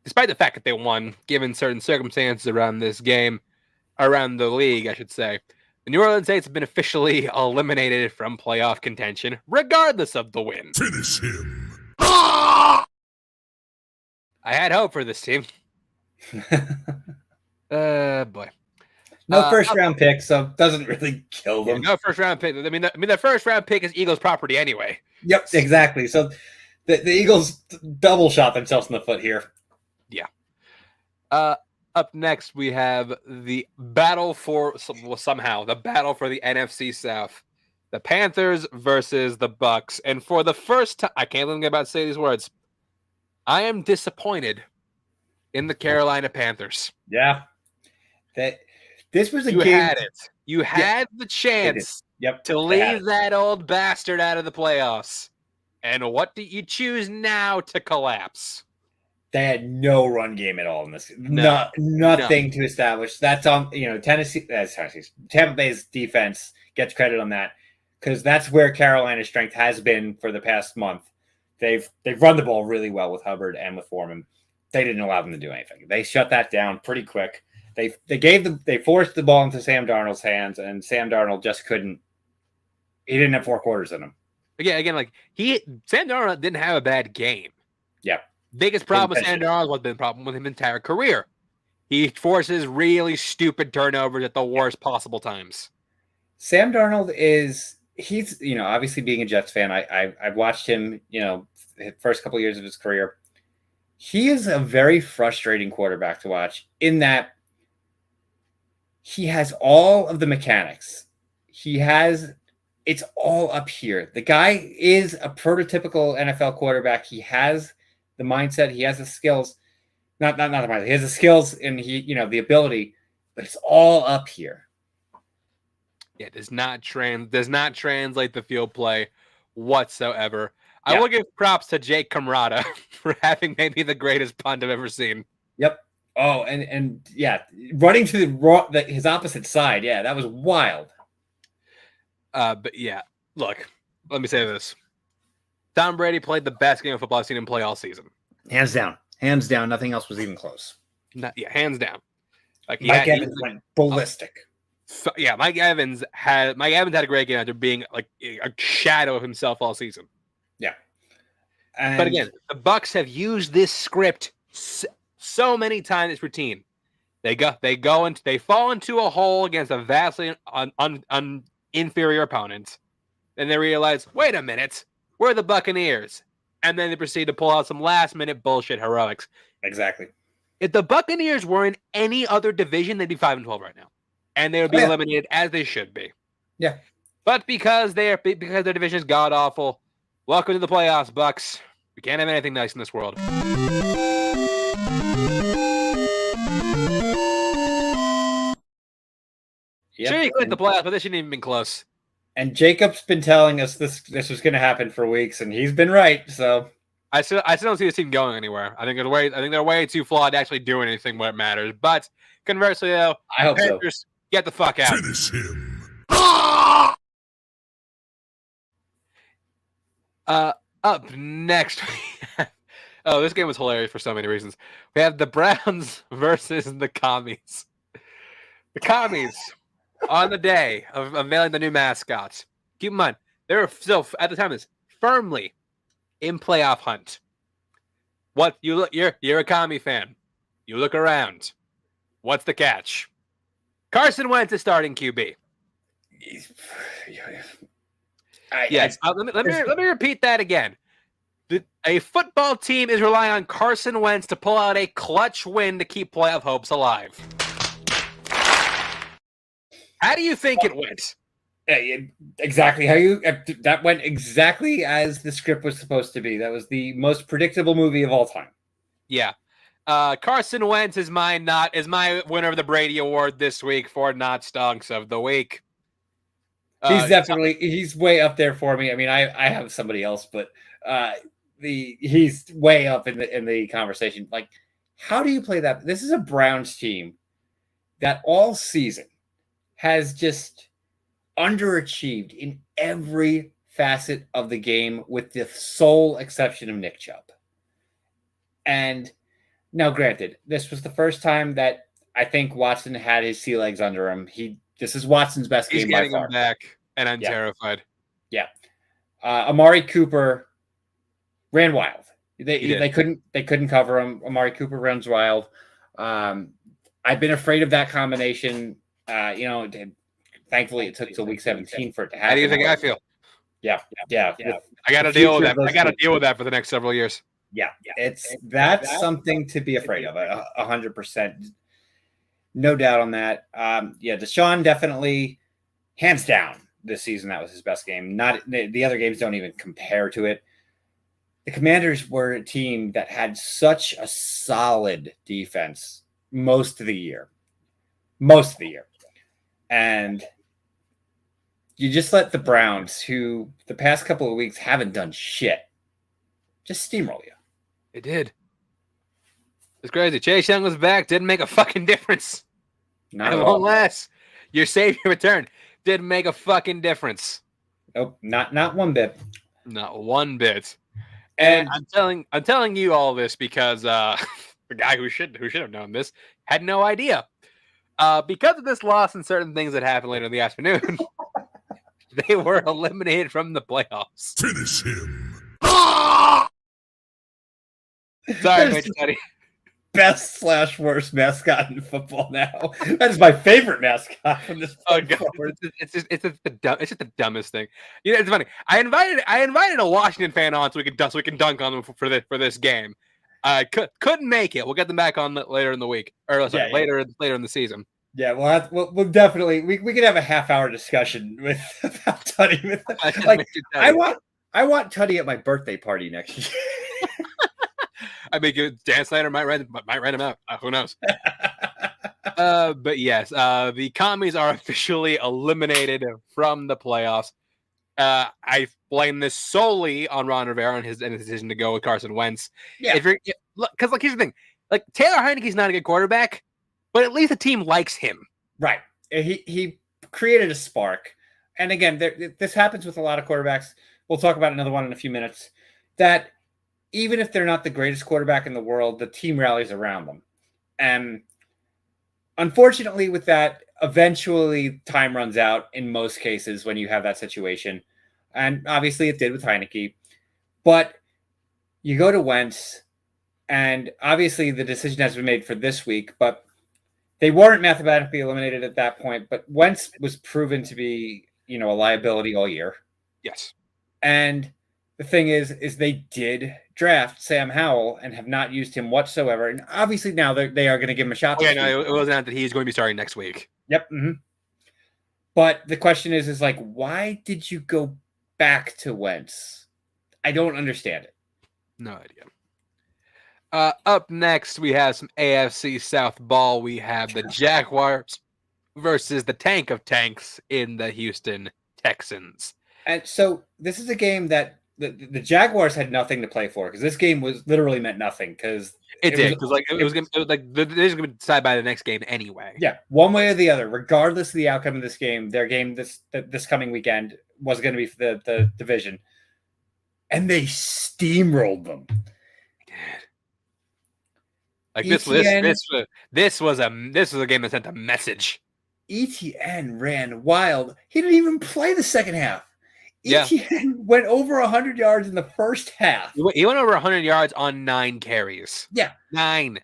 despite the fact that they won, given certain circumstances around this game, around the league, I should say, the New Orleans Saints have been officially eliminated from playoff contention, regardless of the win. Finish him. I had hope for this team. Boy. No first round pick, so it doesn't really kill them. No first round pick. I mean, the first round pick is Eagles property anyway. Yep, exactly. So the Eagles double shot themselves in the foot here. Yeah. Up next, we have the battle for the battle for the NFC South. The Panthers versus the Bucks. And for the first time, I can't even get about to say these words. I am disappointed in the Carolina Panthers. Yeah. This was a game. Had it. You had the chance to leave that old bastard out of the playoffs. And what do you choose now to collapse? They had no run game at all in this. Nothing to establish. That's on, Tampa Bay's defense gets credit on that, because that's where Carolina's strength has been for the past month. They've run the ball really well with Hubbard and with Foreman. They didn't allow them to do anything. They shut that down pretty quick. They forced the ball into Sam Darnold's hands, and Sam Darnold just couldn't. He didn't have 4 quarters in him. Again, Sam Darnold didn't have a bad game. Yeah. Biggest problem with Sam Darnold was the problem with him his entire career. He forces really stupid turnovers at the worst possible times. Sam Darnold he's obviously being a Jets fan. I've watched him, the first couple of years of his career. He is a very frustrating quarterback to watch, in that he has all of the mechanics. It's all up here. The guy is a prototypical NFL quarterback. He has the mindset, he has the skills, not the mindset. He has the skills and the ability, but it's all up here. Yeah, does not translate the field play whatsoever. Yeah. I will give props to Jake Camrata for having maybe the greatest punt I've ever seen. Yep. Oh, and yeah, running to his opposite side. Yeah, that was wild. But yeah, look, let me say this. Tom Brady played the best game of football I've seen him play all season. Hands down. Hands down. Nothing else was even close. Hands down. Mike Evans went ballistic. Mike Evans had a great game after being like a shadow of himself all season. Yeah. But again, the Bucs have used this script so many times. It's routine. They fall into a hole against a vastly inferior opponent. Then they realize, wait a minute, we're the Buccaneers. And then they proceed to pull out some last-minute bullshit heroics. Exactly. If the Buccaneers were in any other division, they'd be 5-12 right now. And they would be eliminated as they should be. Yeah. But because their division is god-awful, welcome to the playoffs, Bucs. We can't have anything nice in this world. Yep. Sure, you clicked the playoffs, but this shouldn't even been close. And Jacob's been telling us this was going to happen for weeks, and he's been right. So I still don't see this team going anywhere. I think they're way too flawed to actually do anything where it matters. But conversely, though, I hope Panthers, get the fuck out. Finish him. Up next, this game was hilarious for so many reasons. We have the Browns versus the Commies. The Commies on the day of unveiling the new mascots, keep in mind, they were still, at the time of this, firmly in playoff hunt. What you look, you're a commie fan. You look around. What's the catch? Carson Wentz is starting QB. Yes. Let me repeat that again. A football team is relying on Carson Wentz to pull out a clutch win to keep playoff hopes alive. How do you think it went? Exactly how you. That went exactly as the script was supposed to be. That was the most predictable movie of all time. Yeah. Carson Wentz is my winner of the Brady Award this week for Not Stonks of the Week. He's way up there for me. I mean, I have somebody else, but he's way up in the conversation. Like, how do you play that? This is a Browns team that all season has just underachieved in every facet of the game, with the sole exception of Nick Chubb. And now, granted, this was the first time that I think Watson had his sea legs under him. This is Watson's best game by far. He's getting him back, and I'm terrified. Yeah. Amari Cooper ran wild. They couldn't cover him. Amari Cooper runs wild. I've been afraid of that combination. Thankfully, it took till week 17 for it to happen. How do you think I feel? Yeah. I got to deal with that. I got to deal with that for the next several years. Yeah. That's something to be afraid of. 100%, no doubt on that. Deshaun definitely, hands down, this season that was his best game. Not the other games don't even compare to it. The Commanders were a team that had such a solid defense most of the year. And you just let the Browns, who the past couple of weeks haven't done shit, just steamroll you. It did. It's crazy. Chase Young was back. Didn't make a fucking difference. Not at all. Unless your savior return didn't make a fucking difference. Nope, not one bit. Not one bit. And I'm telling you all this because the guy who should have known this had no idea. Because of this loss and certain things that happened later in the afternoon, they were eliminated from the playoffs. Finish him. Sorry, Mitch Buddy. Best / worst mascot in football now. That is my favorite mascot from this point forward. It's just the dumbest thing. You know, it's funny. I invited a Washington fan on so we can dunk on them for this game. Couldn't make it. We'll get them back on later in the week, or sorry, later in the season. Yeah, we'll definitely we could have a half-hour discussion about Tutty. I want Tutty at my birthday party next year. I mean, Dan Snyder might write him out. Who knows? But yes, the Commies are officially eliminated from the playoffs. I blame this solely on Ron Rivera and his decision to go with Carson Wentz. Yeah, because here's the thing: Taylor Heineke's not a good quarterback, but at least the team likes him. Right. He created a spark, and again, this happens with a lot of quarterbacks. We'll talk about another one in a few minutes. That even if they're not the greatest quarterback in the world, the team rallies around them. And unfortunately with that, eventually time runs out in most cases when you have that situation. And obviously it did with Heineke. But you go to Wentz, and obviously the decision has been made for this week, but they weren't mathematically eliminated at that point. But Wentz was proven to be, a liability all year. Yes. And the thing is they did draft Sam Howell and have not used him whatsoever. And obviously now they are going to give him a shot. No, it wasn't that he's going to be starting next week. Yep. Mm-hmm. But the question is why did you go back to Wentz? I don't understand it. No idea. Up next, we have some AFC South ball. We have the Jaguars versus the tank of tanks in the Houston Texans. And so this is a game that the Jaguars had nothing to play for, because this game was literally meant nothing. Because it was going to decide by the next game anyway. Yeah, one way or the other, regardless of the outcome of this game, their game this coming weekend was going to be for the division, and they steamrolled them. This was a game that sent a message. ETN ran wild. He didn't even play the second half. Yeah. ETN went over 100 yards in the first half. He went over 100 yards on 9 carries. Yeah. 9.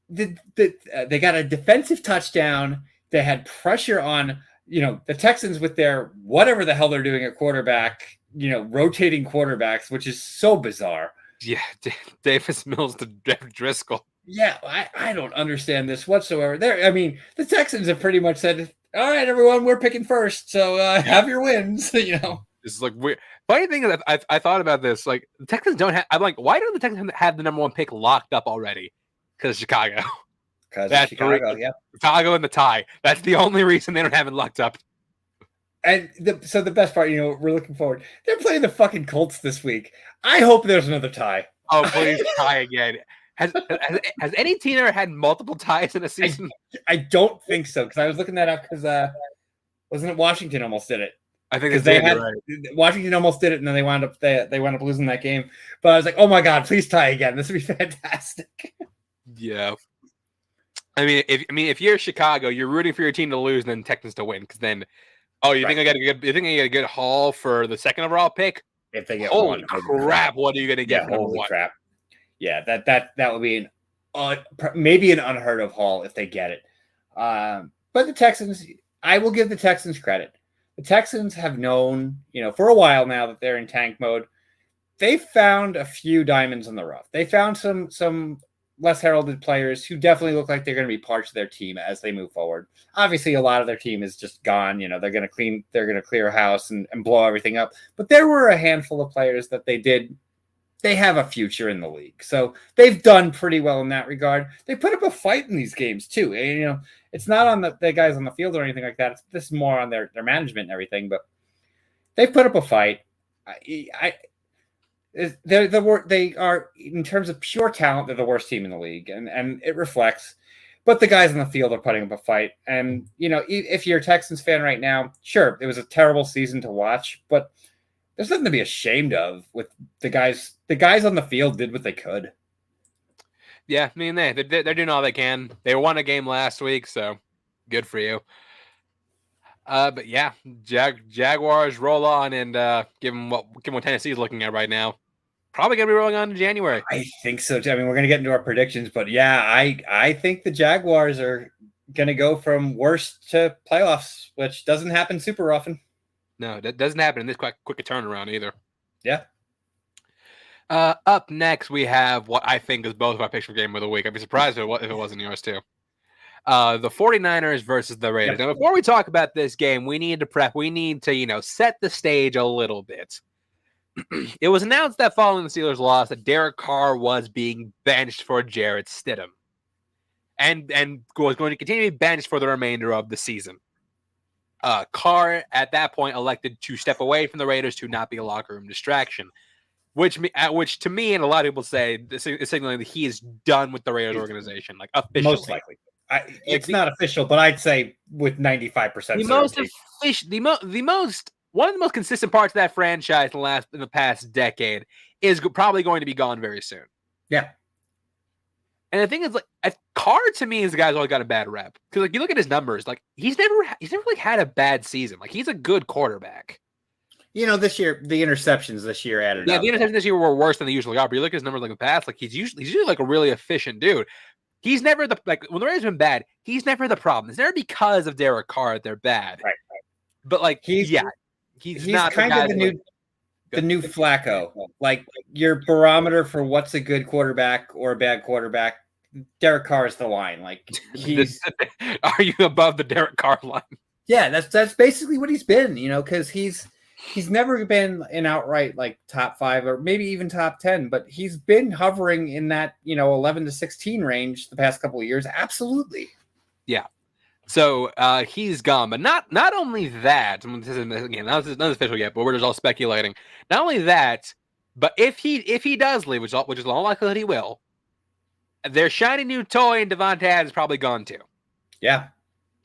They got a defensive touchdown. They had pressure on, the Texans with their whatever the hell they're doing at quarterback, rotating quarterbacks, which is so bizarre. Yeah, Davis Mills to Driscoll. Yeah, I don't understand this whatsoever. The Texans have pretty much said, all right, everyone, we're picking first, so have your wins, It's like weird. Funny thing is, I thought about this. Like, the Texans don't have. I'm like, why don't the Texans have the number 1 pick locked up already? Because Chicago. Because That's Chicago, yeah. Chicago and the tie. That's the only reason they don't have it locked up. And so the best part, we're looking forward. They're playing the fucking Colts this week. I hope there's another tie. Oh, please tie again. Has any team ever had multiple ties in a season? I don't think so, because I was looking that up because wasn't it Washington almost did it? I think Because Washington almost did it, and then they wound up losing that game. But I was like, oh my god, please tie again. This would be fantastic. Yeah. If you're Chicago, you're rooting for your team to lose, and then Texans to win. Because then, you think I get a good haul for the second overall pick? If they get holy crap, what are you going to get? Yeah, holy crap. Yeah, that would be maybe an unheard of haul if they get it. But the Texans, I will give the Texans credit. The Texans have known, for a while now that they're in tank mode. They found a few diamonds in the rough. They found some less heralded players who definitely look like they're going to be parts of their team as they move forward. Obviously, a lot of their team is just gone. They're going to clear house and blow everything up. But there were a handful of players that they have a future in the league. So they've done pretty well in that regard. They put up a fight in these games too. And, it's not on the guys on the field or anything like that. This is more on their management and everything, but they put up a fight. They are, in terms of pure talent, they're the worst team in the league, and it reflects. But the guys on the field are putting up a fight. And, if you're a Texans fan right now, sure, it was a terrible season to watch, but there's nothing to be ashamed of with the guys. The guys on the field did what they could. Yeah, they're doing all they can. They won a game last week, so good for you. But yeah, Jaguars roll on and give them what Tennessee's looking at right now. Probably gonna be rolling on in January. I think so too. We're gonna get into our predictions, but yeah, I think the Jaguars are gonna go from worst to playoffs, which doesn't happen super often. No, that doesn't happen in this quick a turnaround either. Yeah. Up next, we have what I think is both of our picks for game of the week. I'd be surprised if it wasn't yours too. The 49ers versus the Raiders. Yep. Now, before we talk about this game, we need to prep. We need to, set the stage a little bit. It was announced that following the Steelers' loss that Derek Carr was being benched for Jarrett Stidham. And was going to continue to be benched for the remainder of the season. Carr, at that point, elected to step away from the Raiders to not be a locker room distraction. Which to me and a lot of people say is signaling that he is done with the Raiders organization, like officially. Most likely. It's not official, but I'd say with 95%. One of the most consistent parts of that franchise in the past decade is probably going to be gone very soon. Yeah. And the thing is, Carr to me is the guy's always got a bad rep because you look at his numbers, he's never had a bad season. He's a good quarterback. This year, the interceptions this year added up. Yeah, the interceptions this year were worse than they usually are. But you look at his numbers in the past, he's usually a really efficient dude. He's never when the Raiders have been bad, he's never the problem. It's never because of Derek Carr that they're bad. Right. But he's not kind of the new Flacco. Your barometer for what's a good quarterback or a bad quarterback. Derek Carr is the line. Are you above the Derek Carr line? Yeah, that's basically what he's been. Because he's never been an outright top 5 or maybe even top 10, but he's been hovering in that 11 to 16 range the past couple of years. Absolutely. Yeah. So he's gone, but not only that. This isn't not official yet, but we're just all speculating. Not only that, but if he does leave, which is all likelihood he will, their shiny new toy in Devontae Adams is probably gone too. Yeah.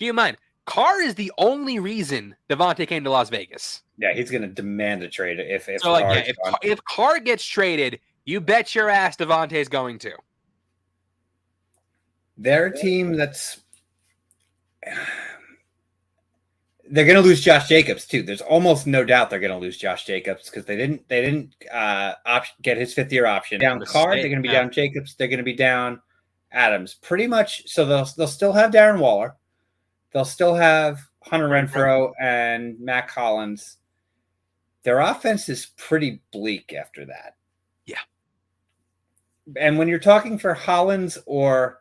Keep in mind, Carr is the only reason Devontae came to Las Vegas. Yeah, he's going to demand a trade if Carr gets traded, you bet your ass Devontae's going to. They're a team they're going to lose Josh Jacobs too. There's almost no doubt they're going to lose Josh Jacobs because they didn't get his 5th-year option. Down Carr, they're going to be down Jacobs. They're going to be down Adams. Pretty much. So they'll still have Darren Waller. They'll still have Hunter Renfrow and Matt Collins. Their offense is pretty bleak after that. Yeah. And when you're talking for Hollins or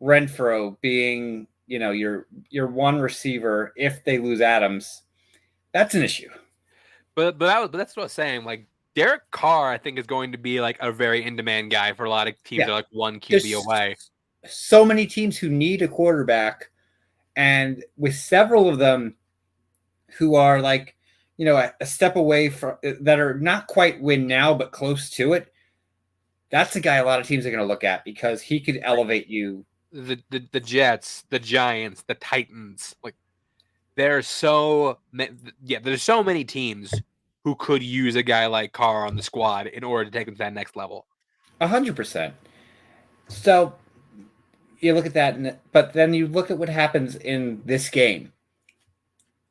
Renfrow being, your one receiver, if they lose Adams, that's an issue. But that's what I was saying. Like Derek Carr, I think is going to be like a very in-demand guy for a lot of teams that are like one QB away. So many teams who need a quarterback, and with several of them who are like, a step away from that are not quite win now, but close to it. That's a guy a lot of teams are going to look at because he could elevate you. The Jets, the Giants, the Titans, like there's so many teams who could use a guy like Carr on the squad in order to take them to that next level. 100%. So you look at that, but then you look at what happens in this game.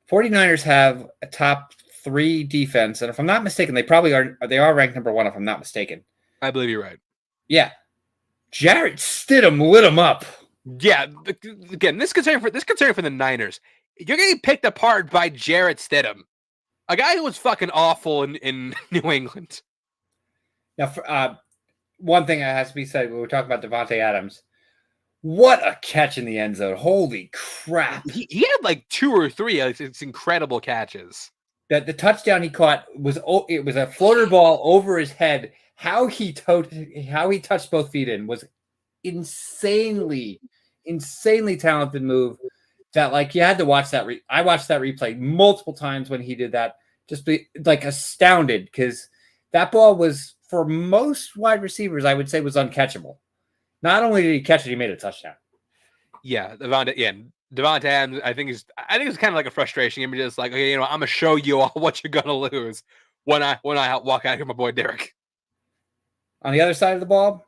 49ers have a top 3 defense, and if I'm not mistaken, they probably are. They are ranked number 1, if I'm not mistaken. I believe you're right. Yeah, Jarrett Stidham lit him up. Yeah, again, this concern for the Niners. You're getting picked apart by Jarrett Stidham, a guy who was fucking awful in New England. Now, one thing that has to be said when we're talking about Devontae Adams. What a catch in the end zone. Holy crap. He had like 2 or 3 it's incredible catches. The touchdown he caught was a floater ball over his head. How he touched both feet in was insanely talented move that like you had to watch that. I watched that replay multiple times when he did that. Just be like astounded because that ball was for most wide receivers, I would say was uncatchable. Not only did he catch it, he made a touchdown. Yeah, Devontae Adams, I think it's kind of like a frustration. You're just like, okay, I'm gonna show you all what you're gonna lose when I walk out here, my boy Derek. On the other side of the ball,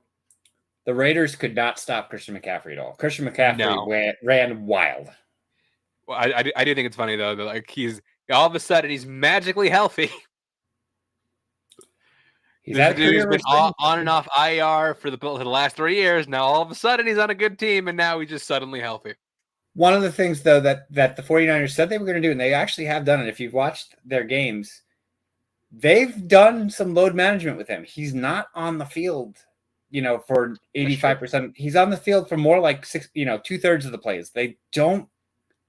the Raiders could not stop Christian McCaffrey at all. Christian McCaffrey ran wild. Well, I do think it's funny though that like he's all of a sudden he's magically healthy. He's been on and off IR for the last 3 years. Now all of a sudden he's on a good team, and now he's just suddenly healthy. One of the things, though, that the 49ers said they were going to do, and they actually have done it, if you've watched their games, they've done some load management with him. He's not on the field, for 85%. He's on the field for more like 2/3 of the plays. They don't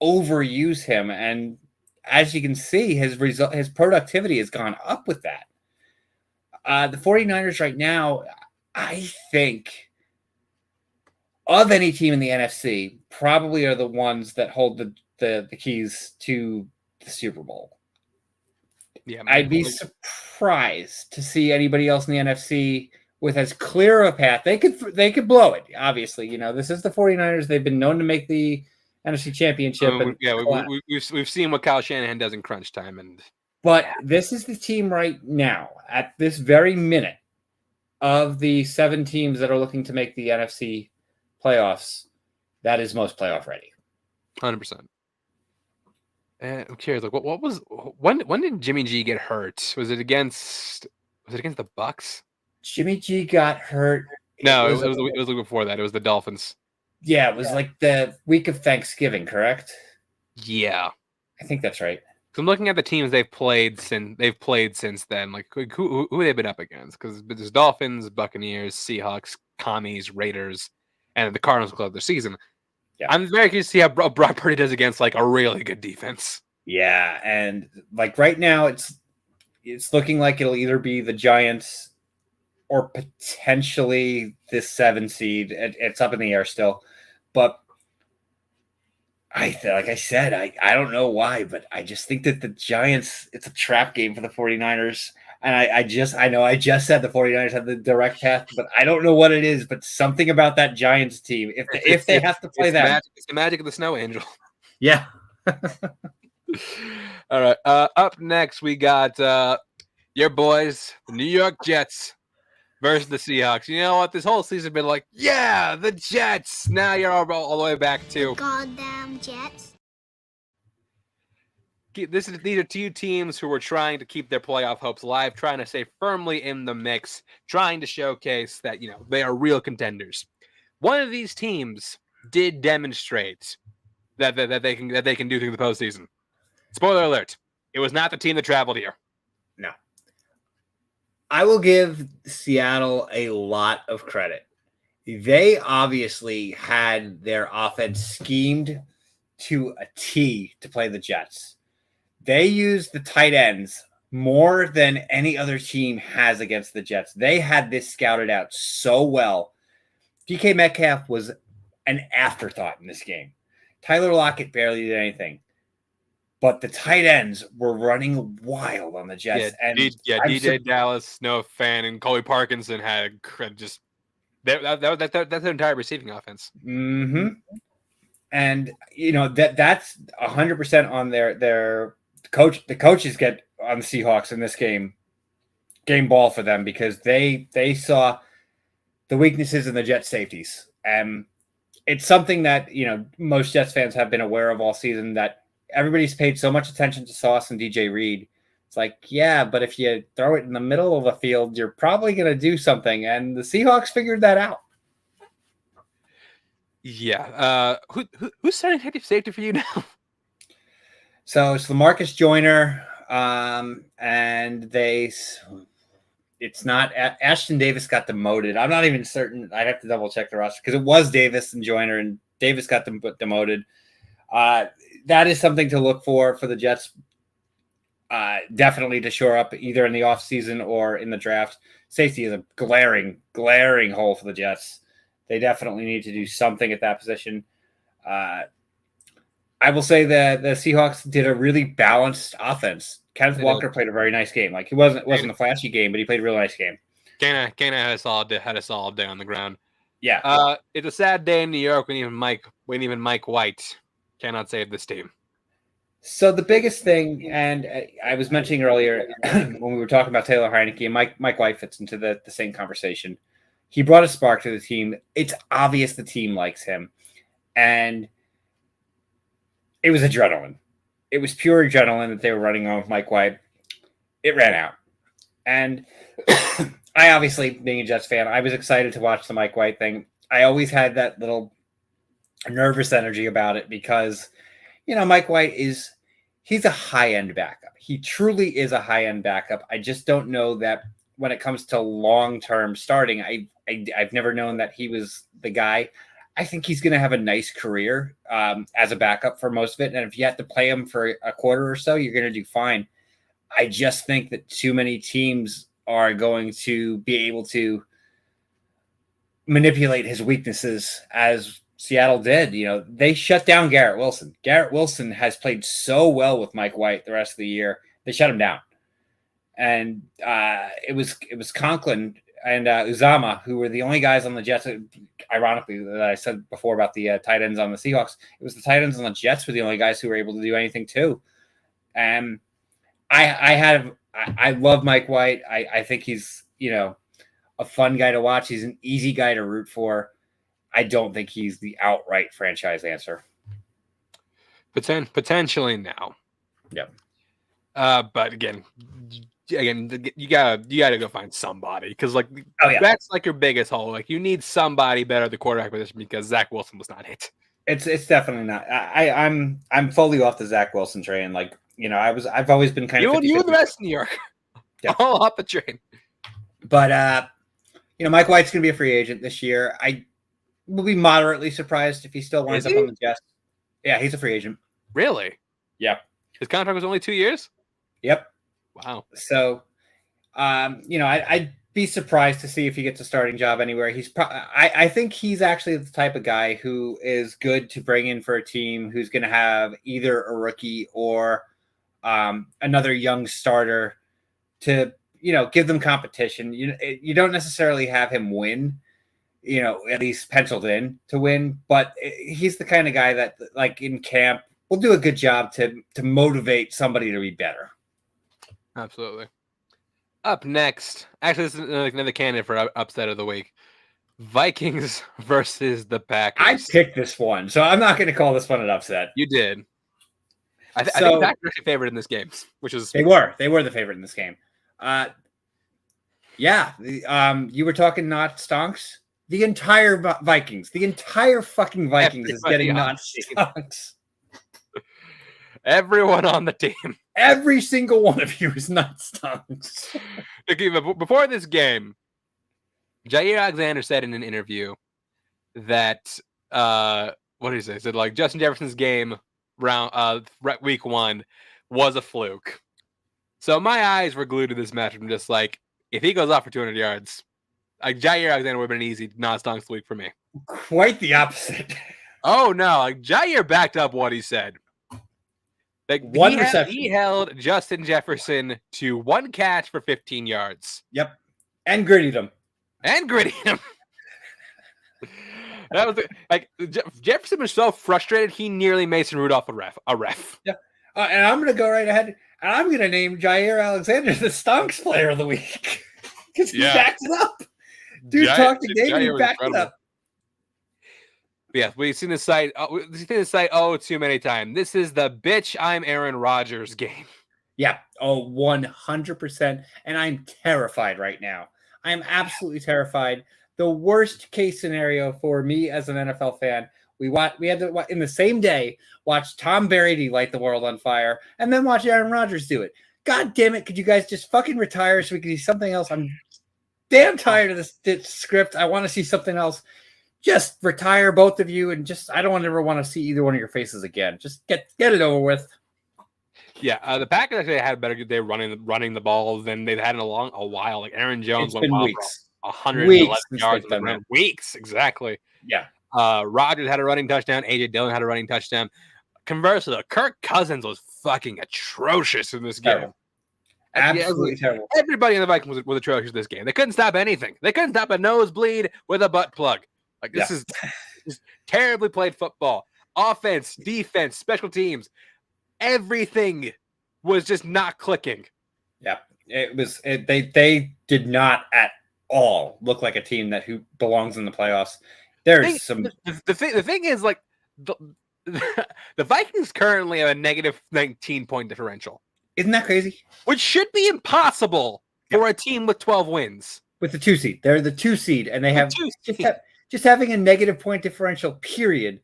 overuse him, and as you can see, his productivity has gone up with that. The 49ers right now, I think, of any team in the NFC, probably are the ones that hold the keys to the Super Bowl. Yeah, I'd be surprised to see anybody else in the NFC with as clear a path. They could blow it, obviously. This is the 49ers. They've been known to make the NFC Championship. We've seen what Kyle Shanahan does in crunch time, but this is the team right now, at this very minute, of the 7 teams that are looking to make the NFC playoffs, that is most playoff ready. 100%. I'm curious, like when did Jimmy G get hurt? Was it against the Bucks? Jimmy G got hurt. No, it was the week before that. It was the Dolphins. Yeah, it was like the week of Thanksgiving, correct? Yeah, I think that's right. So I'm looking at the teams they've played since then. Like who they've been up against? Because there's Dolphins, Buccaneers, Seahawks, Commies, Raiders, and the Cardinals close their season. Yeah. I'm very curious to see how Brock Purdy does against like a really good defense. Yeah, and like right now, it's looking like it'll either be the Giants or potentially this 7 seed. It's up in the air still, but like I said, I don't know why, but I just think that the Giants, it's a trap game for the 49ers. And I just said the 49ers have the direct path, but I don't know what it is, but something about that Giants team. If they have to play that. It's the magic of the snow angel. Yeah. All right. Up next, we got your boys, the New York Jets versus the Seahawks. You know what? This whole season has been like, yeah, the Jets. Now you're all the way back to goddamn Jets. these are two teams who are trying to keep their playoff hopes alive, trying to stay firmly in the mix, trying to showcase that they are real contenders. One of these teams did demonstrate that they can do through the postseason. Spoiler alert: it was not the team that traveled here. No. I will give Seattle a lot of credit. They obviously had their offense schemed to a T to play the Jets. They used the tight ends more than any other team has against the Jets. They had this scouted out so well. DK Metcalf was an afterthought in this game. Tyler Lockett barely did anything. But the tight ends were running wild on the Jets. DJ Dallas, Noah Fan, and Colby Parkinson had just that's their entire receiving offense. Mm-hmm. And that's 100% on their coach. The coaches get on the Seahawks in this game ball for them because they saw the weaknesses in the Jets safeties. And it's something that most Jets fans have been aware of all season, that everybody's paid so much attention to Sauce and DJ Reed. It's like, yeah, but if you throw it in the middle of the field, you're probably going to do something. And the Seahawks figured that out. Yeah. Who's starting safety for you now? So it's LaMarcus Joyner, and it's not Ashton Davis got demoted. I'm not even certain. I'd have to double check the roster because it was Davis and Joyner, and Davis got demoted. That is something to look for the Jets. Definitely to shore up either in the offseason or in the draft. Safety is a glaring hole for the Jets. They definitely need to do something at that position. I will say that the Seahawks did a really balanced offense. Kenneth Walker played a very nice game. Like, it wasn't a flashy game, but he played a really nice game. Kana had a solid day on the ground. Yeah. It's a sad day in New York when even Mike White cannot save this team. So the biggest thing, and I was mentioning earlier when we were talking about Taylor Heineke, and Mike White fits into the same conversation. He brought a spark to the team. It's obvious the team likes him. And it was adrenaline. It was pure adrenaline that they were running on with Mike White. It ran out. And I obviously, being a Jets fan, I was excited to watch the Mike White thing. I always had that little nervous energy about it because, Mike White he's a high-end backup. He truly is a high-end backup. I just don't know that when it comes to long-term starting, I've never known that he was the guy. I think he's going to have a nice career as a backup for most of it. And if you have to play him for a quarter or so, you're going to do fine. I just think that too many teams are going to be able to manipulate his weaknesses as Seattle did. They shut down Garrett Wilson. Garrett Wilson has played so well with Mike White the rest of the year. They shut him down. And it was Conklin and Uzama, who were the only guys on the Jets, ironically, that I said before about the tight ends on the Seahawks. It was the tight ends on the Jets were the only guys who were able to do anything too. And I love Mike White. I think he's, a fun guy to watch. He's an easy guy to root for. I don't think he's the outright franchise answer. Potentially now. Yep. But again, you gotta go find somebody because that's like your biggest hole. Like, you need somebody better at the quarterback position because Zach Wilson was not it. It's definitely not. I'm fully off the Zach Wilson train. I've always been kind of you and the rest of New York, all off the train. But Mike White's gonna be a free agent this year. I will be moderately surprised if he still winds up on the Jets. Yeah, he's a free agent. Really? Yeah. His contract was only 2 years? Yep. Wow. So, I'd be surprised to see if he gets a starting job anywhere. I think he's actually the type of guy who is good to bring in for a team who's going to have either a rookie or another young starter to, give them competition. You don't necessarily have him win, at least penciled in to win, but he's the kind of guy that, like, in camp will do a good job to motivate somebody to be better. Absolutely. Up next, actually, this is another candidate for upset of the week. Vikings versus the Packers. I picked this one, so I'm not going to call this one an upset. You did. I think the Packers were actually favored in this game, which is they were the favorite in this game. You were talking not stonks. The entire Vikings, the entire fucking Vikings is getting not stonks. Everyone on the team. Every single one of you is not stonks. Before this game, Jair Alexander said in an interview that what did he say? He said like Justin Jefferson's game week 1 was a fluke. So my eyes were glued to this match. I'm just like, if he goes off for 200 yards, like Jair Alexander would have been an easy non-stonks week for me. Quite the opposite. Oh no, like Jair backed up what he said. Like one reception. He held Justin Jefferson to 1 catch for 15 yards. Yep. And grittied him. That was Jefferson was so frustrated he nearly Mason Rudolph a ref. Yeah. And I'm going to go right ahead and I'm going to name Jair Alexander the stonks player of the week because he backed it up. Dude talked to David and backed it up. Yeah, we've seen this site. Too many times. This is the bitch I'm Aaron Rodgers game. Yeah. 100%. And I'm terrified right now. I am absolutely terrified. The worst case scenario for me as an NFL fan, we had to in the same day watch Tom Brady light the world on fire and then watch Aaron Rodgers do it. God damn it! Could you guys just fucking retire so we can see something else? I'm damn tired of this script. I want to see something else. Just retire, both of you, and I don't ever want to see either one of your faces again. Just get it over with. Yeah, the Packers actually had a better day running the ball than they've had in a while. Like Aaron Jones went wild weeks. 111 yards in the run. Weeks, exactly. Yeah. Rodgers had a running touchdown. AJ Dillon had a running touchdown. Conversely, Kirk Cousins was fucking atrocious in this game. Absolutely terrible. Everybody in the Vikings was atrocious in this game. They couldn't stop anything. They couldn't stop a nosebleed with a butt plug. Like this is terribly played football. Offense, defense, special teams. Everything was just not clicking. Yeah, it was. They did not at all look like a team who belongs in the playoffs. There's the thing is like the Vikings currently have a negative 19-point differential. Isn't that crazy? Which should be impossible for a team with 12 wins. With the 2 seed, they're the 2 seed, and they have just having a negative point differential. Period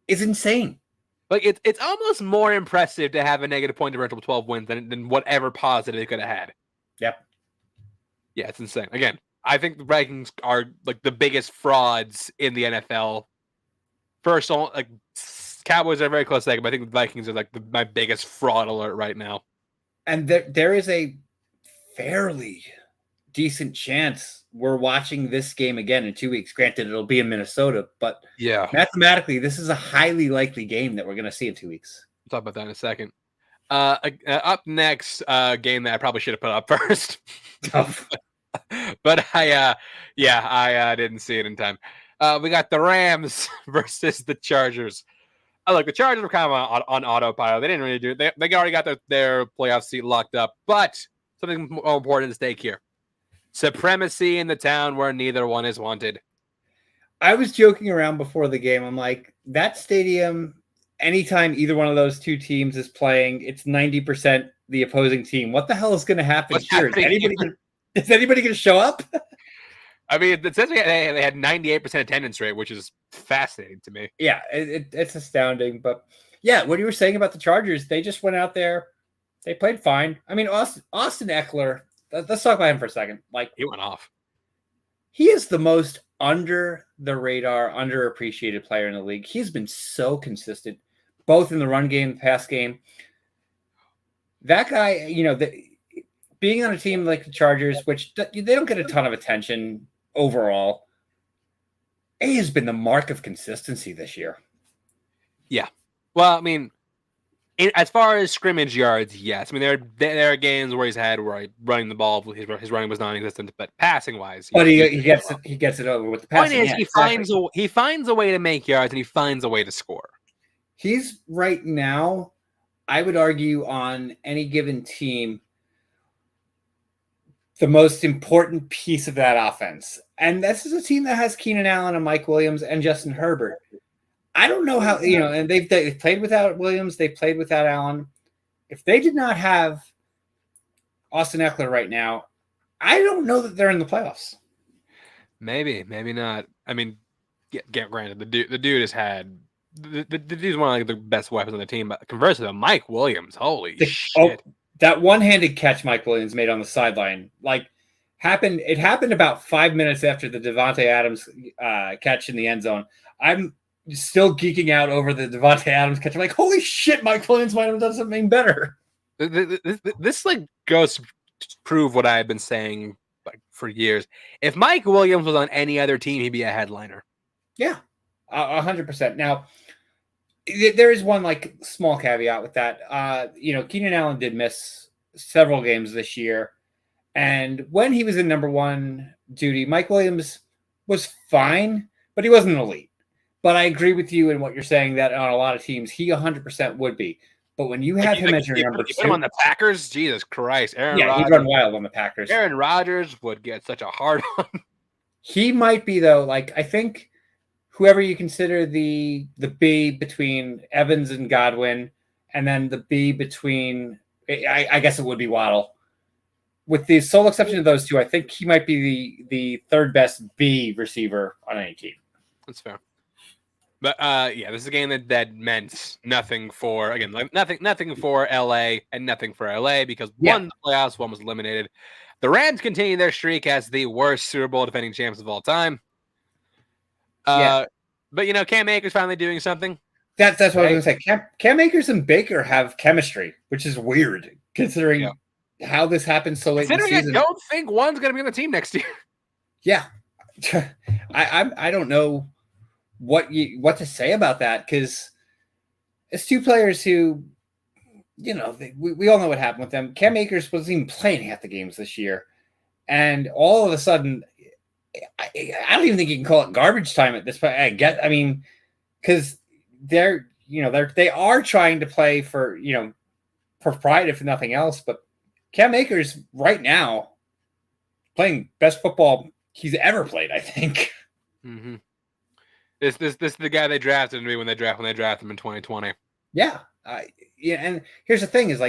is insane. Like it's almost more impressive to have a negative point differential with 12 wins than whatever positive they could have had. Yep. Yeah, it's insane. Again, I think the Vikings are like the biggest frauds in the NFL. First, like Cowboys are a very close second, but I think the Vikings are like my biggest fraud alert right now. And there is a fairly decent chance we're watching this game again in 2 weeks. Granted, it'll be in Minnesota, but mathematically, this is a highly likely game that we're going to see in 2 weeks. We'll talk about that in a second. Up next, game that I probably should have put up first. But I didn't see it in time. We got the Rams versus the Chargers. Look, the Chargers were kind of on autopilot. They didn't really do it. They already got their playoff seat locked up. But something more important at stake here. Supremacy in the town where neither one is wanted. I was joking around before the game. I'm like, that stadium, anytime either one of those two teams is playing, it's 90% the opposing team. What the hell is going to happen here? Is anybody going to show up? I mean, it says they had 98% attendance rate, which is fascinating to me. Yeah, it's astounding. But yeah, what you were saying about the Chargers, they just went out there. They played fine. I mean, Austin Eckler, let's talk about him for a second. Like, he went off. He is the most under the radar, underappreciated player in the league. He's been so consistent, both in the run game, the pass game. That guy, being on a team like the Chargers, which they don't get a ton of attention overall, he has been the mark of consistency this year. Yeah. Well, I mean, as far as scrimmage yards, yes. I mean, there are games where he's had running the ball, his running was non-existent, but passing wise, but he gets it over with the passing. Point is, he finds a way to make yards and he finds a way to score. He's right now, I would argue, on any given team, the most important piece of that offense. And this is a team that has Keenan Allen and Mike Williams and Justin Herbert. I don't know how, and they've played without Williams, they've played without Allen. If they did not have Austin Eckler right now, I don't know that they're in the playoffs. Maybe not. I mean, get granted, the dude has had the dude's one of the best weapons on the team. But conversely, Mike Williams, holy shit! That one-handed catch Mike Williams made on the sideline, happened. It happened about 5 minutes after the Devontae Adams catch in the end zone. I'm still geeking out over the Devontae Adams catch. I'm like, holy shit, Mike Williams might have done something better. This goes to prove what I have been saying for years. If Mike Williams was on any other team, he'd be a headliner. Yeah, 100%. Now, there is one small caveat with that. Keenan Allen did miss several games this year, and when he was in number one duty, Mike Williams was fine, but he wasn't elite. But I agree with you in what you're saying that on a lot of teams, he 100% would be. But when you have him as your number two, put him on the Packers, Jesus Christ, he'd run wild on the Packers. Aaron Rodgers would get such a hard one. He might be though. I think whoever you consider the B between Evans and Godwin, and then the B between, I guess it would be Waddle. With the sole exception of those two, I think he might be the third best B receiver on any team. That's fair. But this is a game that meant nothing for nothing for LA and nothing for LA because one the playoffs, one was eliminated. The Rams continue their streak as the worst Super Bowl defending champs of all time. But Cam Akers finally doing something. That's what I was going to say. Cam Akers and Baker have chemistry, which is weird considering how this happened so late in the season. I don't think one's going to be on the team next year. Yeah, I don't know what to say about that because it's two players who, we all know what happened with them. Cam Akers wasn't even playing half the games this year, and all of a sudden, I don't even think you can call it garbage time at this point. Because they are trying to play for pride if nothing else. But Cam Akers right now playing best football he's ever played, I think. Mm-hmm. This is the guy they drafted when they drafted him in 2020. Yeah. And here's the thing is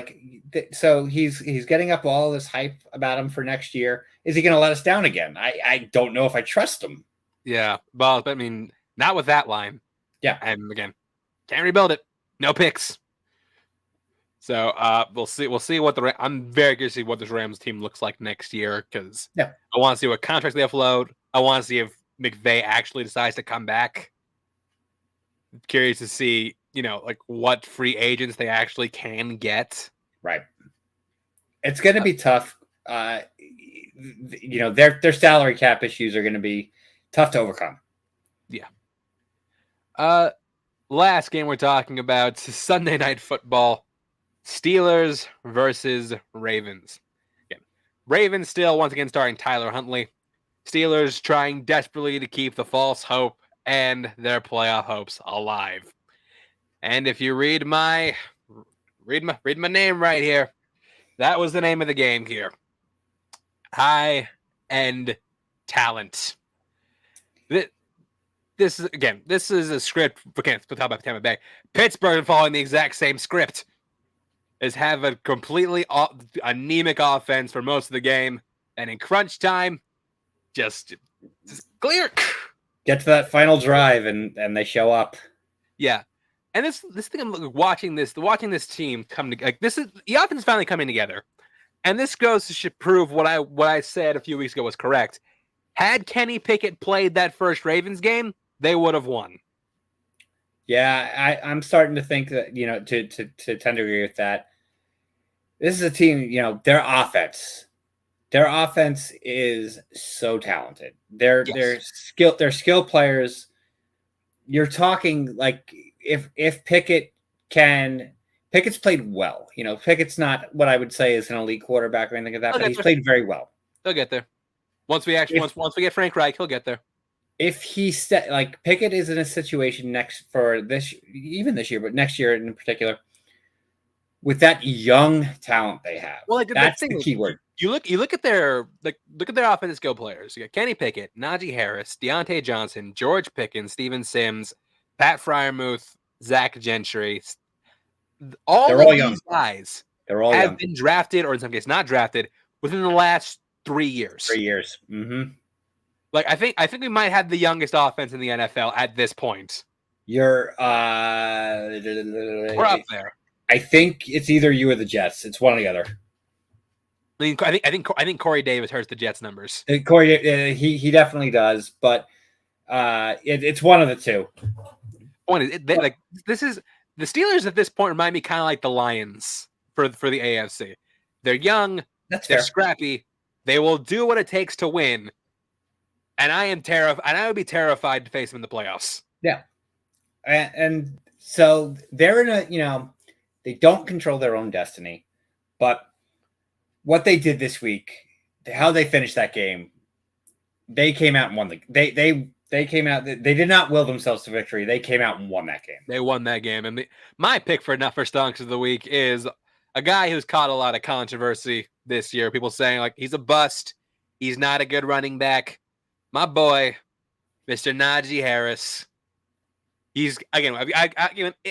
so he's getting up all this hype about him for next year. Is he going to let us down again? I don't know if I trust him. Yeah. Well, I mean, not with that line. Yeah. And again, can't rebuild it. No picks. So we'll see what I'm very curious to see what this Rams team looks like next year because I want to see what contracts they offload. I want to see if McVay actually decides to come back. I'm curious to see, what free agents they actually can get. Right. It's going to be tough. Their salary cap issues are going to be tough to overcome. Yeah. Last game we're talking about Sunday Night Football. Steelers versus Ravens. Again, Ravens still once again starting Tyler Huntley. Steelers trying desperately to keep the false hope and their playoff hopes alive. And if you read my name right here, that was the name of the game here. High-end talent. This is a script. We can't talk about Tampa Bay. Pittsburgh following the exact same script. Is have a completely anemic offense for most of the game, and in crunch time, just clear. Get to that final drive, and they show up. Yeah, and this thing I'm watching this team come to this is the offense finally coming together, and this goes to prove what I said a few weeks ago was correct. Had Kenny Pickett played that first Ravens game, they would have won. Yeah, I'm starting to think that to tend to agree with that. This is a team, their offense is so talented. They're skill players. You're talking if Pickett's played well. Pickett's not what I would say is an elite quarterback or anything like that, but he's played very well. They'll get there. Once we get Frank Reich, he'll get there. If Pickett is in a situation this year, but next year in particular, with that young talent they have, that's the key word. You look at their offensive skill players. You got Kenny Pickett, Najee Harris, Deontay Johnson, George Pickens, Steven Sims, Pat Fryermuth, Zach Gentry, all They're of all these young. guys They're all have young. been drafted, or in some cases not drafted, within the last 3 years. 3 years. Mm-hmm. Like I think we might have the youngest offense in the NFL at this point. You're We're up there. I think it's either you or the Jets. It's one or the other. I mean, I think Corey Davis hurts the Jets numbers. Corey, he definitely does, but it's one of the two. Point is, this is the Steelers at this point remind me kind of like the Lions for the AFC. They're young, That's they're fair. scrappy, they will do what it takes to win. And I am terrified, and I would be terrified to face them in the playoffs. Yeah, and so they're in a they don't control their own destiny, but what they did this week, how they finished that game, they came out and won they came out. They did not will themselves to victory. They came out and won that game. They won that game. And my pick for Stonks of the week is a guy who's caught a lot of controversy this year. People saying like he's a bust. He's not a good running back. My boy, Mr. Najee Harris. He's again.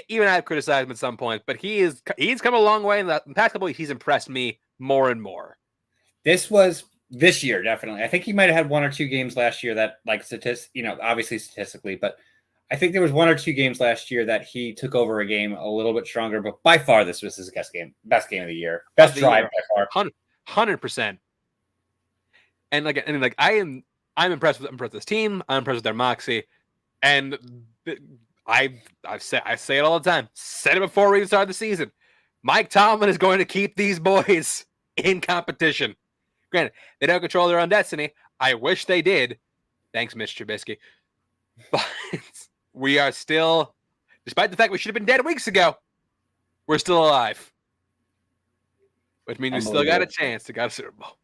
Even I've criticized him at some point, but he's come a long way in the past couple of weeks. He's impressed me more and more. This year, definitely. I think he might have had 1 or 2 games last year that, like, obviously statistically, but I think there was 1 or 2 games last year that he took over a game a little bit stronger. But by far, this was his best game of the year, best drive by far, 100%. And I'm impressed with this team. I'm impressed with their moxie, and I say it all the time. Said it before we started the season. Mike Tomlin is going to keep these boys in competition. Granted, they don't control their own destiny. I wish they did. Thanks, Mitch Trubisky. But we are still, despite the fact we should have been dead weeks ago, we're still alive. Which means we still got a chance to get a Super Bowl.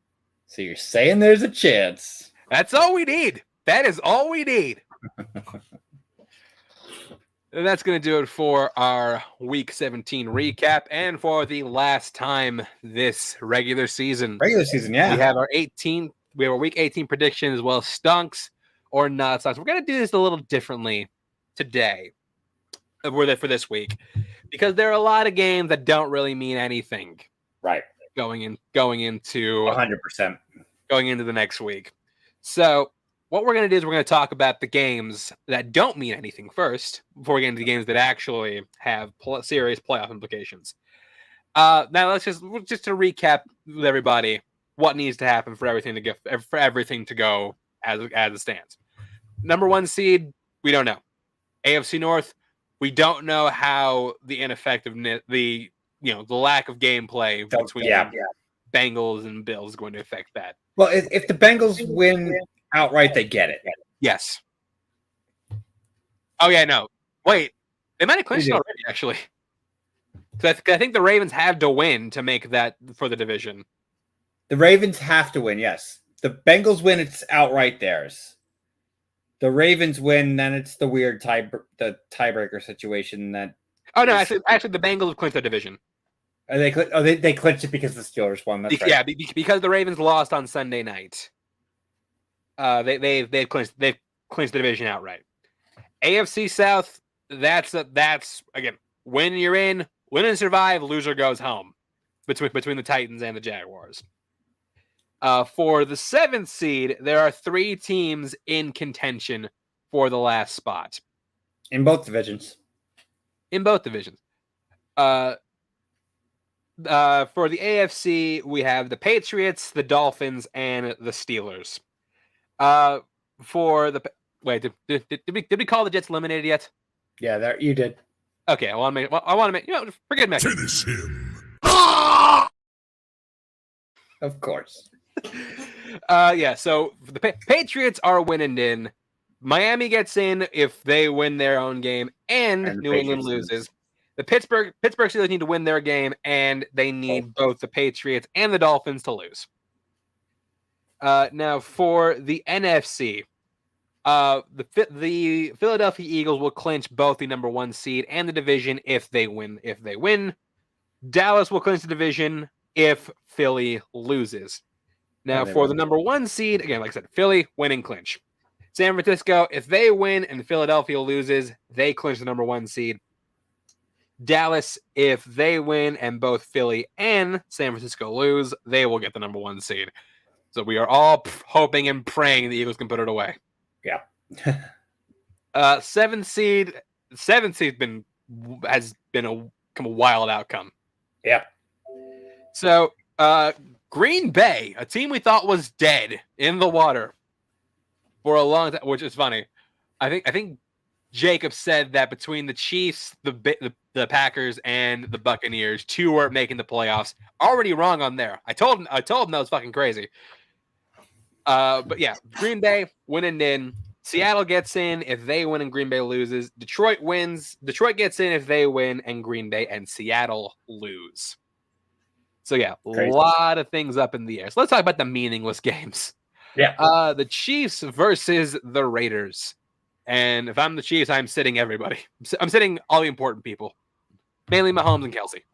So you're saying there's a chance. That's all we need. That is all we need. And that's going to do it for our Week 17 recap and for the last time this regular season. Yeah. We have our Week 18 prediction as well as stunks or not stunks. We're going to do this a little differently today for this week because there are a lot of games that don't really mean anything. Right. Going into 100%. Going into the next week. So what we're going to do is we're going to talk about the games that don't mean anything first before we get into the games that actually have serious playoff implications. Now let's just to recap with everybody what needs to happen for everything to go as it stands. Number 1 seed, we don't know. AFC North, we don't know how the ineffectiveness, the lack of gameplay between Bengals and Bills is going to affect that. Well, if the Bengals win outright, they get it. Yes. Oh yeah, no. Wait, they might have clinched already. Actually, because I think the Ravens have to win to make that for the division. The Ravens have to win. Yes, the Bengals win, it's outright theirs. The Ravens win, then it's the weird tiebreaker situation that. Oh no, actually, the Bengals have clinched their division. They clinched it because the Steelers won. That's right. Yeah, because the Ravens lost on Sunday night. They've clinched the division outright. AFC South, that's again, win you're in, win and survive, loser goes home between the Titans and the Jaguars. For the 7th seed, there are 3 teams in contention for the last spot in both divisions. For the AFC, we have the Patriots, the Dolphins, and the Steelers. For the did we call the Jets eliminated yet? Yeah, you did. Okay, I want to make forget me. Finish him. Of course. So the Patriots are winning in. Miami gets in if they win their own game, and New England loses. The Pittsburgh Steelers need to win their game, and they need both the Patriots and the Dolphins to lose. Now for the NFC, the Philadelphia Eagles will clinch both the number 1 seed and the division if they win. Dallas will clinch the division if Philly loses. Now for the number 1 seed, again, like I said, Philly win and clinch. San Francisco, if they win and Philadelphia loses, they clinch the number 1 seed. Dallas, if they win and both Philly and San Francisco lose, they will get the number 1 seed. So we are all hoping and praying the Eagles can put it away. Yeah. 7th seed has been a wild outcome. Yeah. So Green Bay, a team we thought was dead in the water for a long time, which is funny. I think Jacob said that between the Chiefs, the Packers, and the Buccaneers, 2 weren't making the playoffs. Already wrong on there. I told him that was fucking crazy. But yeah, Green Bay winning in. Seattle gets in if they win and Green Bay loses. Detroit wins. Detroit gets in if they win and Green Bay and Seattle lose. So yeah, a lot of things up in the air. So let's talk about the meaningless games. Yeah. The Chiefs versus the Raiders. And if I'm the Chiefs, I'm sitting everybody. I'm sitting all the important people. Mainly Mahomes and Kelsey.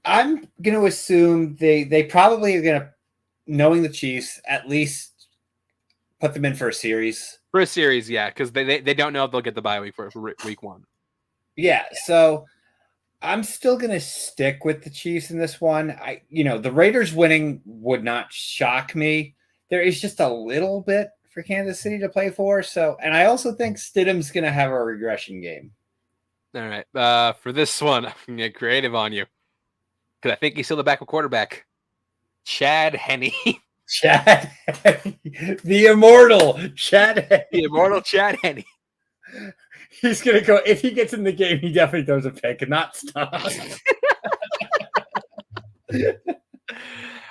I'm going to assume they probably are going to, knowing the Chiefs, at least put them in for a series. For a series, yeah, because they don't know if they'll get the bye week for week 1. Yeah, so I'm still going to stick with the Chiefs in this one. The Raiders winning would not shock me. There is just a little bit for Kansas City to play for. So, and I also think Stidham's going to have a regression game. All right. For this one, I'm going to get creative on you because I think he's still the backup quarterback. Chad Henne. Chad Henne. The immortal Chad Henne. The immortal Chad Henne. He's going to go, if he gets in the game, he definitely throws a pick and not stop.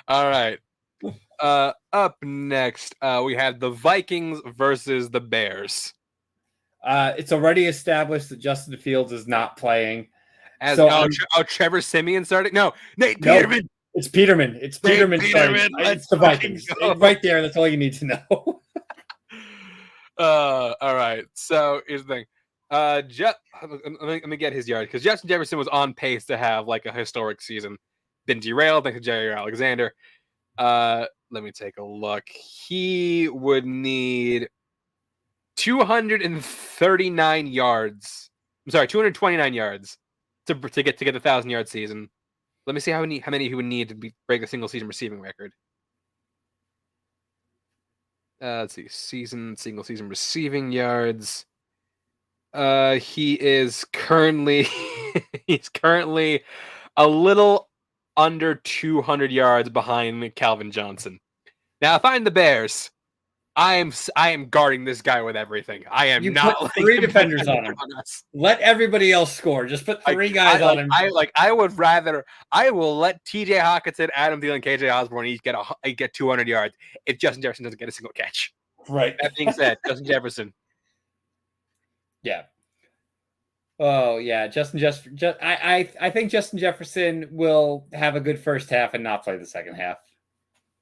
All right. Up next, we have the Vikings versus the Bears. It's already established that Justin Fields is not playing. Trevor Siemian starting? No, Nate Peterman. It's Peterman. It's Peterman. It's the Vikings. Right there. That's all you need to know. All right. So here's the thing. Let me get his yard because Justin Jefferson was on pace to have like a historic season. Been derailed thanks to Jair Alexander. Let me take a look. He would need 239 yards. I'm sorry, 229 yards to get the 1,000-yard season. Let me see how many he would need to break the single season receiving record. Let's see, single season receiving yards. He is currently a little under 200 yards behind Calvin Johnson. Now, if I'm the Bears, I am guarding this guy with everything. I am not put 3 defenders on him. Let everybody else score. Just put 3 guys on him. I will let TJ Hawkinson, Adam Thielen, KJ Osborne each get 200 yards if Justin Jefferson doesn't get a single catch. Right. That being said, Justin Jefferson. Yeah. Oh yeah, I think Justin Jefferson will have a good first half and not play the second half.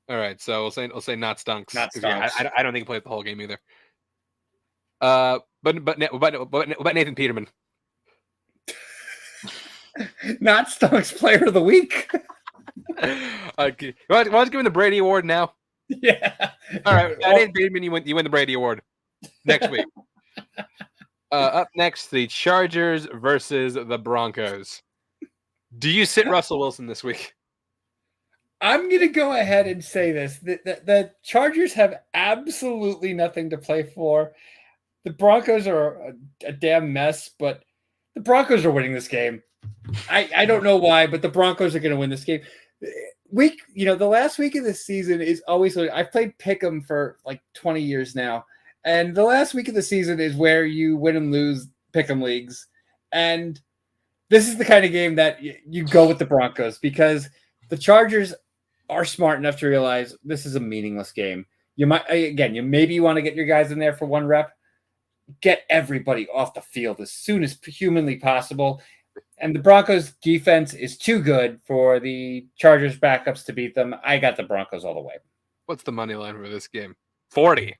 All right, so we'll say not stunks. Not stunks. Yeah, I don't think he played the whole game either. But Nathan Peterman. Not stunks player of the week. Okay. Want to give him the Brady Award now? Yeah. All right, Nathan Peterman, you win the Brady Award next week. Up next, the Chargers versus the Broncos. Do you sit Russell Wilson this week? I'm going to go ahead and say this. The Chargers have absolutely nothing to play for. The Broncos are a damn mess, but the Broncos are winning this game. I don't know why, but the Broncos are going to win this game. The last week of the season is always, I've played Pick'em for like 20 years now. And the last week of the season is where you win and lose Pick'em leagues. And this is the kind of game that you go with the Broncos because the Chargers are smart enough to realize this is a meaningless game. You want to get your guys in there for 1 rep. Get everybody off the field as soon as humanly possible. And the Broncos defense is too good for the Chargers backups to beat them. I got the Broncos all the way. What's the money line for this game? 40.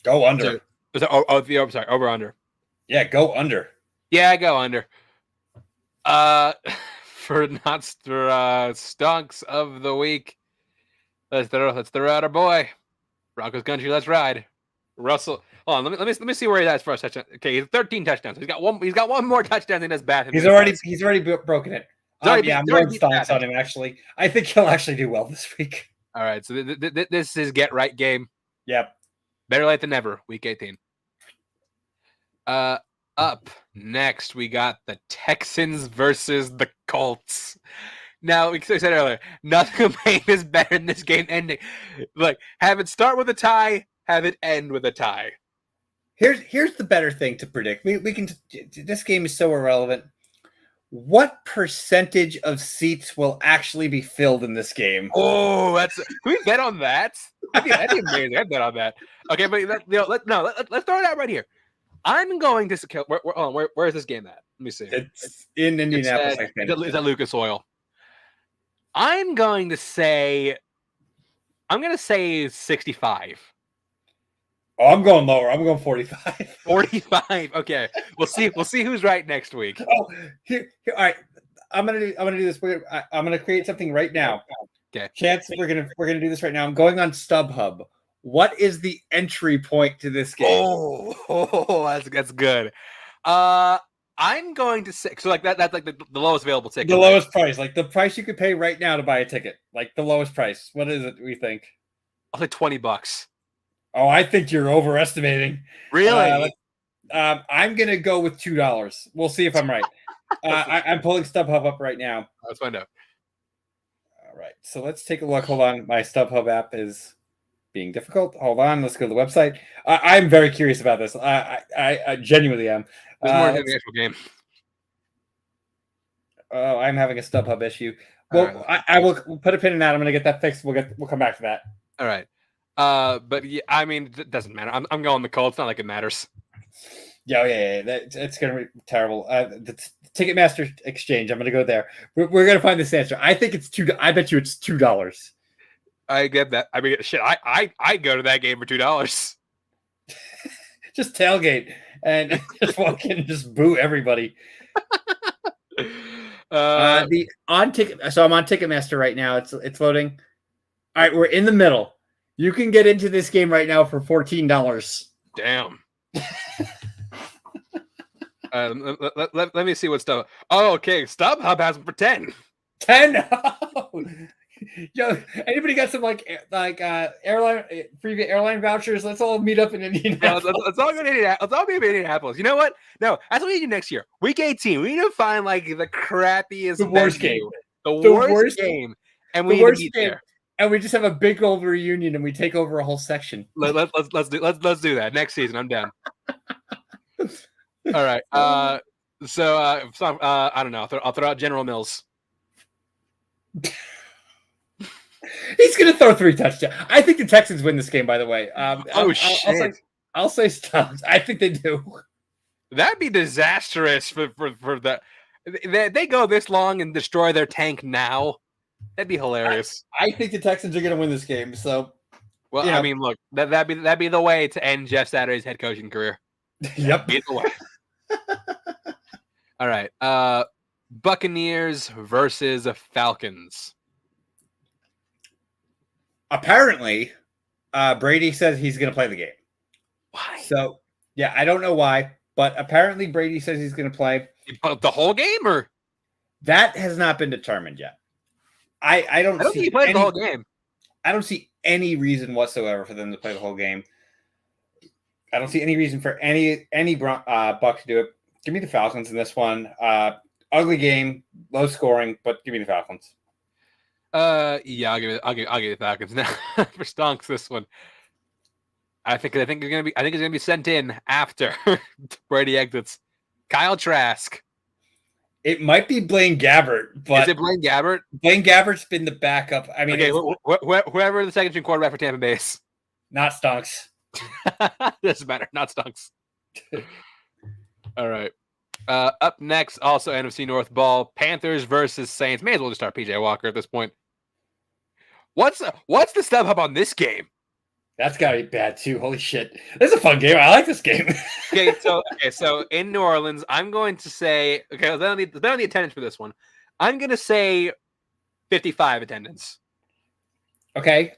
Go under. Sorry, over under. Yeah, go under. Yeah, I go under. For stunks of the week, let's throw out our boy, Broncos country, let's ride. Russell, hold on. Let me see where he's at for a touchdown. Okay, he's 13 touchdowns. He's got one more touchdown in his bat. He's already broken it. I'm going stocks on him. Actually, I think he'll actually do well this week. All right, so this is get right game. Yep. Better late than never. Week 18. Up next, we got the Texans versus the Colts. Now, we said earlier, nothing is better than this game ending. Like, have it start with a tie, have it end with a tie. Here's the better thing to predict. We can. This game is so irrelevant. What percentage of seats will actually be filled in this game? Oh, can we bet on that? That'd be amazing. I'd bet on that. Okay, but let's throw it out right here. I'm going to where is this game at? Let me see. It's in Indianapolis. It's at Lucas Oil. I'm going to say 65. Oh, I'm going lower. I'm going 45. 45. Okay, we'll see who's right next week. Oh, here. All right, I'm gonna do this. I'm gonna create something right now. Okay. Chance, we're gonna do this right now. I'm going on StubHub. What is the entry point to this game? Oh, that's good. I'm going to say so. Like that's like the lowest available ticket. The lowest price, like the price you could pay right now to buy a ticket. Like the lowest price. What is it? We think. I'll say $20. Oh, I think you're overestimating. Really? I'm gonna go with $2. We'll see if I'm right. I'm pulling StubHub up right now. Let's find out. All right, so let's take a look. Hold on, my StubHub app is being difficult. Hold on, let's go to the website. I'm very curious about this. I genuinely am. There's more than the actual game. Oh, I'm having a StubHub issue. Well, right. I will put a pin in that. I'm gonna get that fixed. We'll come back to that. All right. But yeah, I mean, it doesn't matter. I'm going the Colts. It's not like it matters. Yeah. It's going to be terrible. The Ticketmaster exchange. I'm going to go there. We're going to find this answer. I think it's $2. I bet you it's $2. I get that. I mean, shit. I go to that game for $2. Just tailgate and just walk in and just boo everybody. So I'm on Ticketmaster right now. It's loading. All right, we're in the middle. You can get into this game right now for $14. Damn. Let me see what stuff. Oh, okay. StubHub has them for 10. 10. Yo, anybody got some airline airline vouchers? Let's all meet up in Indianapolis. Let's all go to Indianapolis. Let's all be in Indianapolis. You know what? No, that's what we need to do next year. Week 18. We need to find like the crappiest, the worst game, the worst game, and we need to be there. And we just have a big old reunion, and we take over a whole section. Let's do that next season. I'm down. All right. I don't know. I'll throw out General Mills. He's going to throw 3 touchdowns. I think the Texans win this game. By the way. Shit! I'll say Stubbs. I think they do. That'd be disastrous for the. They go this long and destroy their tank now. That'd be hilarious. I think the Texans are going to win this game. So, well, I mean, look, that'd be the way to end Jeff Saturday's head coaching career. Yep. Be the way. All right. Buccaneers versus Falcons. Apparently, Brady says he's going to play the game. Why? So, yeah, I don't know why, but apparently Brady says he's going to play the whole game, or that has not been determined yet. I don't think he plays the whole game. I don't see any reason whatsoever for them to play the whole game. I don't see any reason for any Buck to do it. Give me the Falcons in this one. Ugly game, low scoring, but give me the Falcons. Yeah, I'll give the Falcons now for stonks this one. I think it's gonna be sent in after Brady exits. Kyle Trask. It might be Blaine Gabbert, but is it Blaine Gabbert? Blaine Gabbert's been the backup. I mean, okay, whoever the second string quarterback for Tampa Bay is. Not Stonks. Doesn't matter. Not Stonks. All right. Up next, also NFC North ball, Panthers versus Saints. May as well just start PJ Walker at this point. What's the StubHub on this game? That's gotta be bad too. Holy shit! This is a fun game. I like this game. So in New Orleans, I'm going to say then on the attendance for this one. I'm going to say 55 attendance. Okay.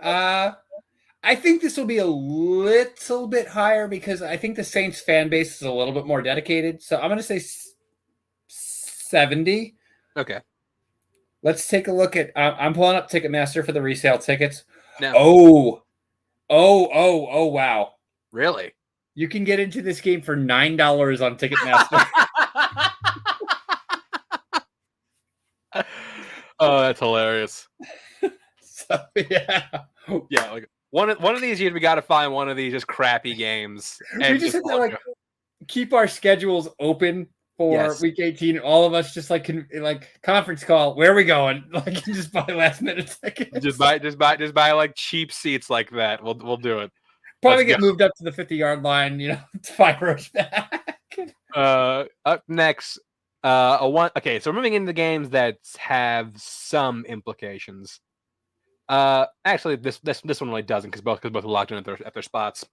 I think this will be a little bit higher because I think the Saints fan base is a little bit more dedicated. So I'm going to say 70. Okay. Let's take a look at. I'm pulling up Ticketmaster for the resale tickets. No. Oh! Wow! Really? You can get into this game for $9 on Ticketmaster. Oh, that's hilarious. So yeah, Yeah, like one of these years we got to find one of these just crappy games. we just have to like keep our schedules open for week 18. All of us just like conference call. Where are we going? Like just buy last minute tickets. Just buy like cheap seats like that. We'll do it. Probably get moved up to the 50-yard line. To 5 rows back. Up next, Okay, so we're moving into the games that have some implications. Actually, this one really doesn't because both are locked in at their spots.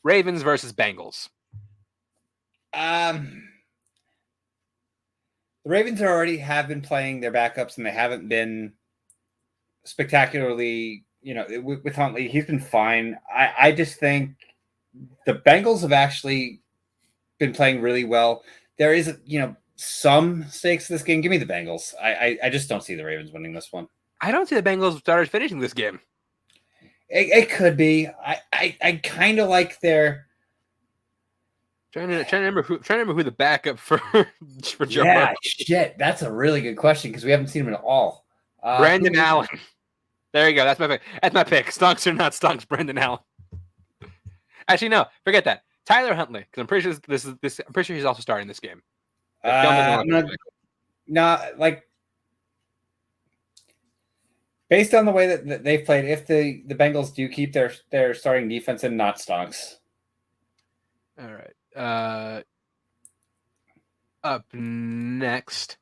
Ravens versus Bengals. The Ravens already have been playing their backups, and they haven't been spectacularly. With Huntley, he's been fine. I just think the Bengals have actually been playing really well. There is, some stakes to this game. Give me the Bengals. I just don't see the Ravens winning this one. I don't see the Bengals starters finishing this game. It could be. I kind of like their. Trying to remember who the backup for Joe. Yeah, shit. That's a really good question because we haven't seen him at all. Brandon Allen. There you go. That's my pick. Stonks or not stonks, Brandon Allen. Actually, no. Forget that. Tyler Huntley, because I'm pretty sure I'm pretty sure he's also starting this game. Based on the way that they've played, if the Bengals do keep their starting defense and not stonks. All right. Up next,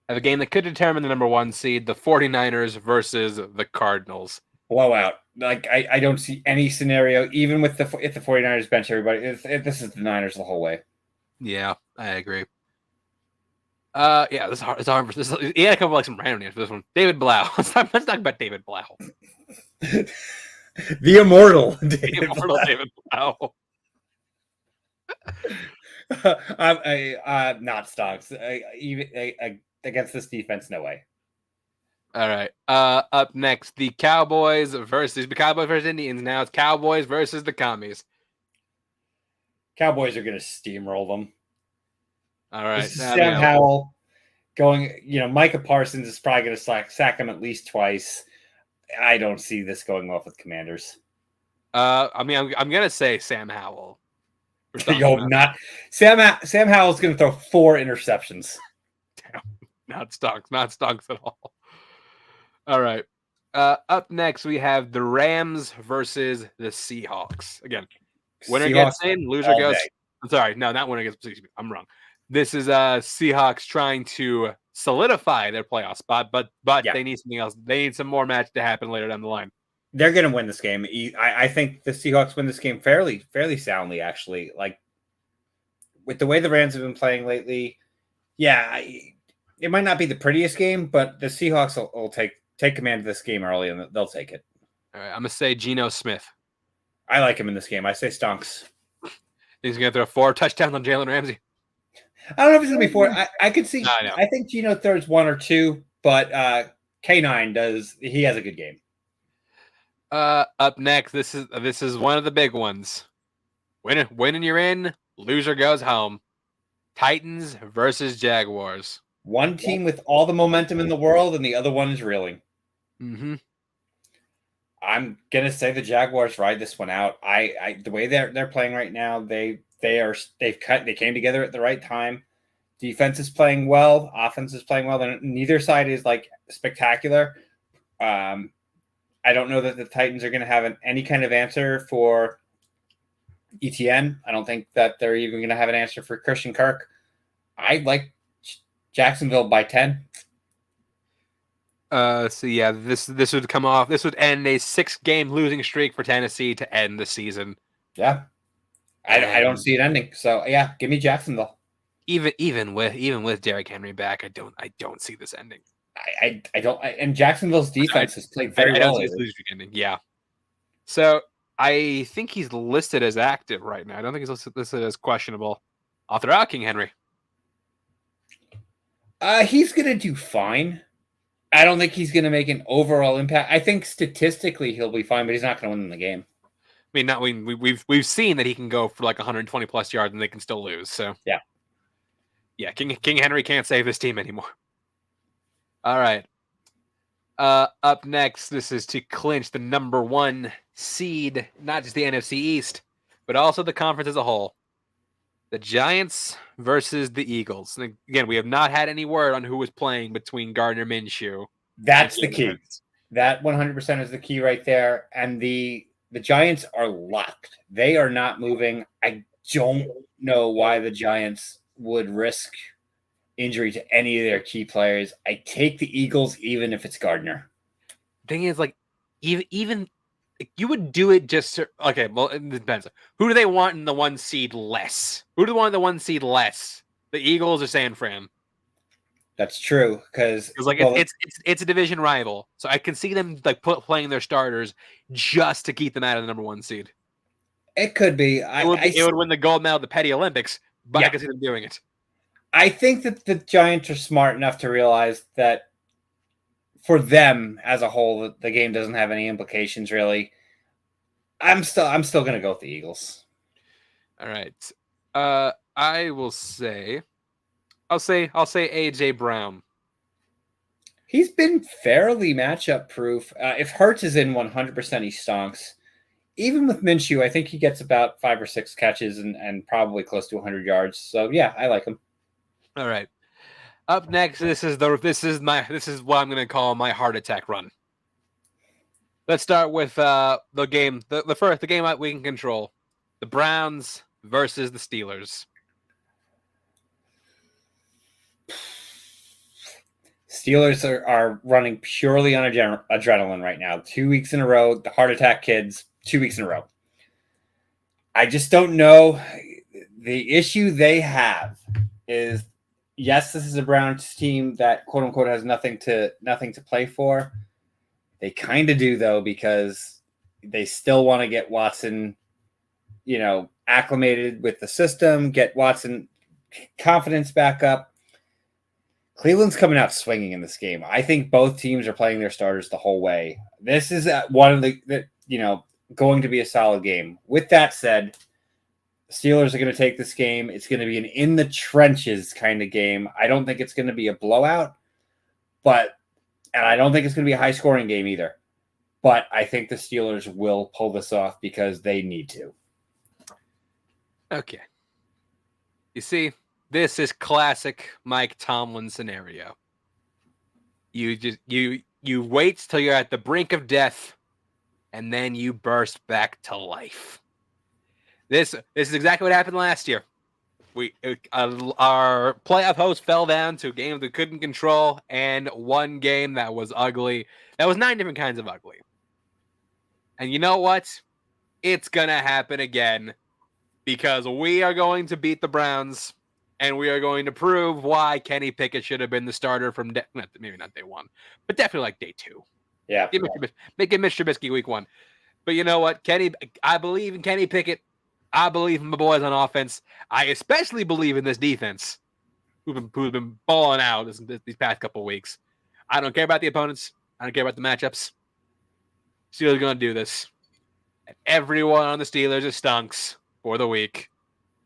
I have a game that could determine the number 1 seed, the 49ers versus the Cardinals. Blowout. Like, I don't see any scenario, even with if the 49ers bench everybody. This is the Niners the whole way. Yeah, I agree. Yeah, this is hard. It's hard. He had a couple some random names for this one. David Blau. Let's talk about David Blau. The immortal David Blau. Not stocks. Against this defense, no way. All right. Up next, the Cowboys versus Indians. Now it's Cowboys versus the Commies. Cowboys are going to steamroll them. All right. Sam Howell going. Micah Parsons is probably going to sack him at least twice. I don't see this going well with Commanders. I'm gonna say Sam Howell. Not Sam Howell's going to throw 4 interceptions. Damn, not stonks at all. All right. Up next, we have the Rams versus the Seahawks. Again, winner gets in, loser goes. I'm sorry, no, not winner gets. I'm wrong. This is Seahawks trying to solidify their playoff spot, but they need something else. They need some more match to happen later down the line. They're going to win this game. I think the Seahawks win this game fairly soundly, actually. Like, with the way the Rams have been playing lately, yeah, it might not be the prettiest game, but the Seahawks will take command of this game early, and they'll take it. All right, I'm going to say Geno Smith. I like him in this game. I say stonks. He's going to throw 4 touchdowns on Jalen Ramsey. I don't know if it's going to be 4. I could see. I think Geno throws 1 or 2, but K9 does. He has a good game. Up next, this is one of the big ones. Winning you're in, loser goes home. Titans versus Jaguars. One team with all the momentum in the world, and the other one is reeling. Mm-hmm. I'm gonna say the Jaguars ride this one out. The way they're playing right now, they came together at the right time. Defense is playing well, offense is playing well, and neither side is like spectacular. I don't know that the Titans are going to have any kind of answer for ETN. I don't think that they're even going to have an answer for Christian Kirk. I like Jacksonville by 10. So yeah, this would come off. This would end a 6-game losing streak for Tennessee to end the season. Yeah, I don't see it ending. So yeah, give me Jacksonville. Even with Derrick Henry back, I don't see this ending. I don't. And Jacksonville's defense has played very well. Losing ending. Yeah. So I think he's listed as active right now. I don't think he's listed as questionable. I'll throw out King Henry. He's going to do fine. I don't think he's going to make an overall impact. I think statistically he'll be fine, but he's not going to win the game. I mean, we've seen that he can go for like 120 plus yards and they can still lose. So yeah, King Henry can't save this team anymore. All right. Up next, this is to clinch the number 1 seed, not just the NFC East, but also the conference as a whole. The Giants versus the Eagles. And again, we have not had any word on who was playing between Gardner Minshew. That's the key. That 100% is the key right there. And the Giants are locked. They are not moving. I don't know why the Giants would risk injury to any of their key players. I take the Eagles even if it's Gardner. Thing is, like, even you would do it just to, okay, well, it depends. Who do they want in the 1 seed less? Who do they want in the 1 seed less? The Eagles or San Fran? That's true, because like it's a division rival, so I can see them like playing their starters just to keep them out of the number 1 seed. It could be. It would win the gold medal at the Petty Olympics, but I can see them doing it. I think that the Giants are smart enough to realize that for them as a whole, the game doesn't have any implications really. I'm still going to go with the Eagles. All right. I will say, I'll say AJ Brown. He's been fairly matchup proof. If Hurts is in 100%, he stonks. Even with Minshew, I think he gets about 5 or 6 catches and probably close to 100 yards. So yeah, I like him. All right. Up next, this is what I'm going to call my heart attack run. Let's start with the game. The game that we can control. The Browns versus the Steelers. Steelers are running purely on adrenaline right now. 2 weeks in a row. The heart attack kids, 2 weeks in a row. I just don't know. The issue they have is, yes, this is a Browns team that quote unquote has nothing to play for. They kind of do though, because they still want to get Watson, acclimated with the system, get Watson confidence back up. Cleveland's coming out swinging in this game. I think both teams are playing their starters the whole way. This is one of the going to be a solid game. With that said, Steelers are going to take this game. It's going to be an in the trenches kind of game. I don't think it's going to be a blowout, and I don't think it's going to be a high scoring game either. But I think the Steelers will pull this off because they need to. Okay. You see, this is classic Mike Tomlin scenario. You wait till you're at the brink of death, and then you burst back to life. This is exactly what happened last year. Our playoff host fell down to a game that couldn't control, and one game that was ugly. That was 9 different kinds of ugly. And you know what? It's gonna happen again, because we are going to beat the Browns, and we are going to prove why Kenny Pickett should have been the starter from maybe not day 1, but definitely like day 2. Yeah, make it Mitch Trubisky week 1. But you know what, I believe in Kenny Pickett. I believe in my boys on offense. I especially believe in this defense, who've been balling out these past couple of weeks. I don't care about the opponents. I don't care about the matchups. Steelers are going to do this. And everyone on the Steelers is stunks for the week.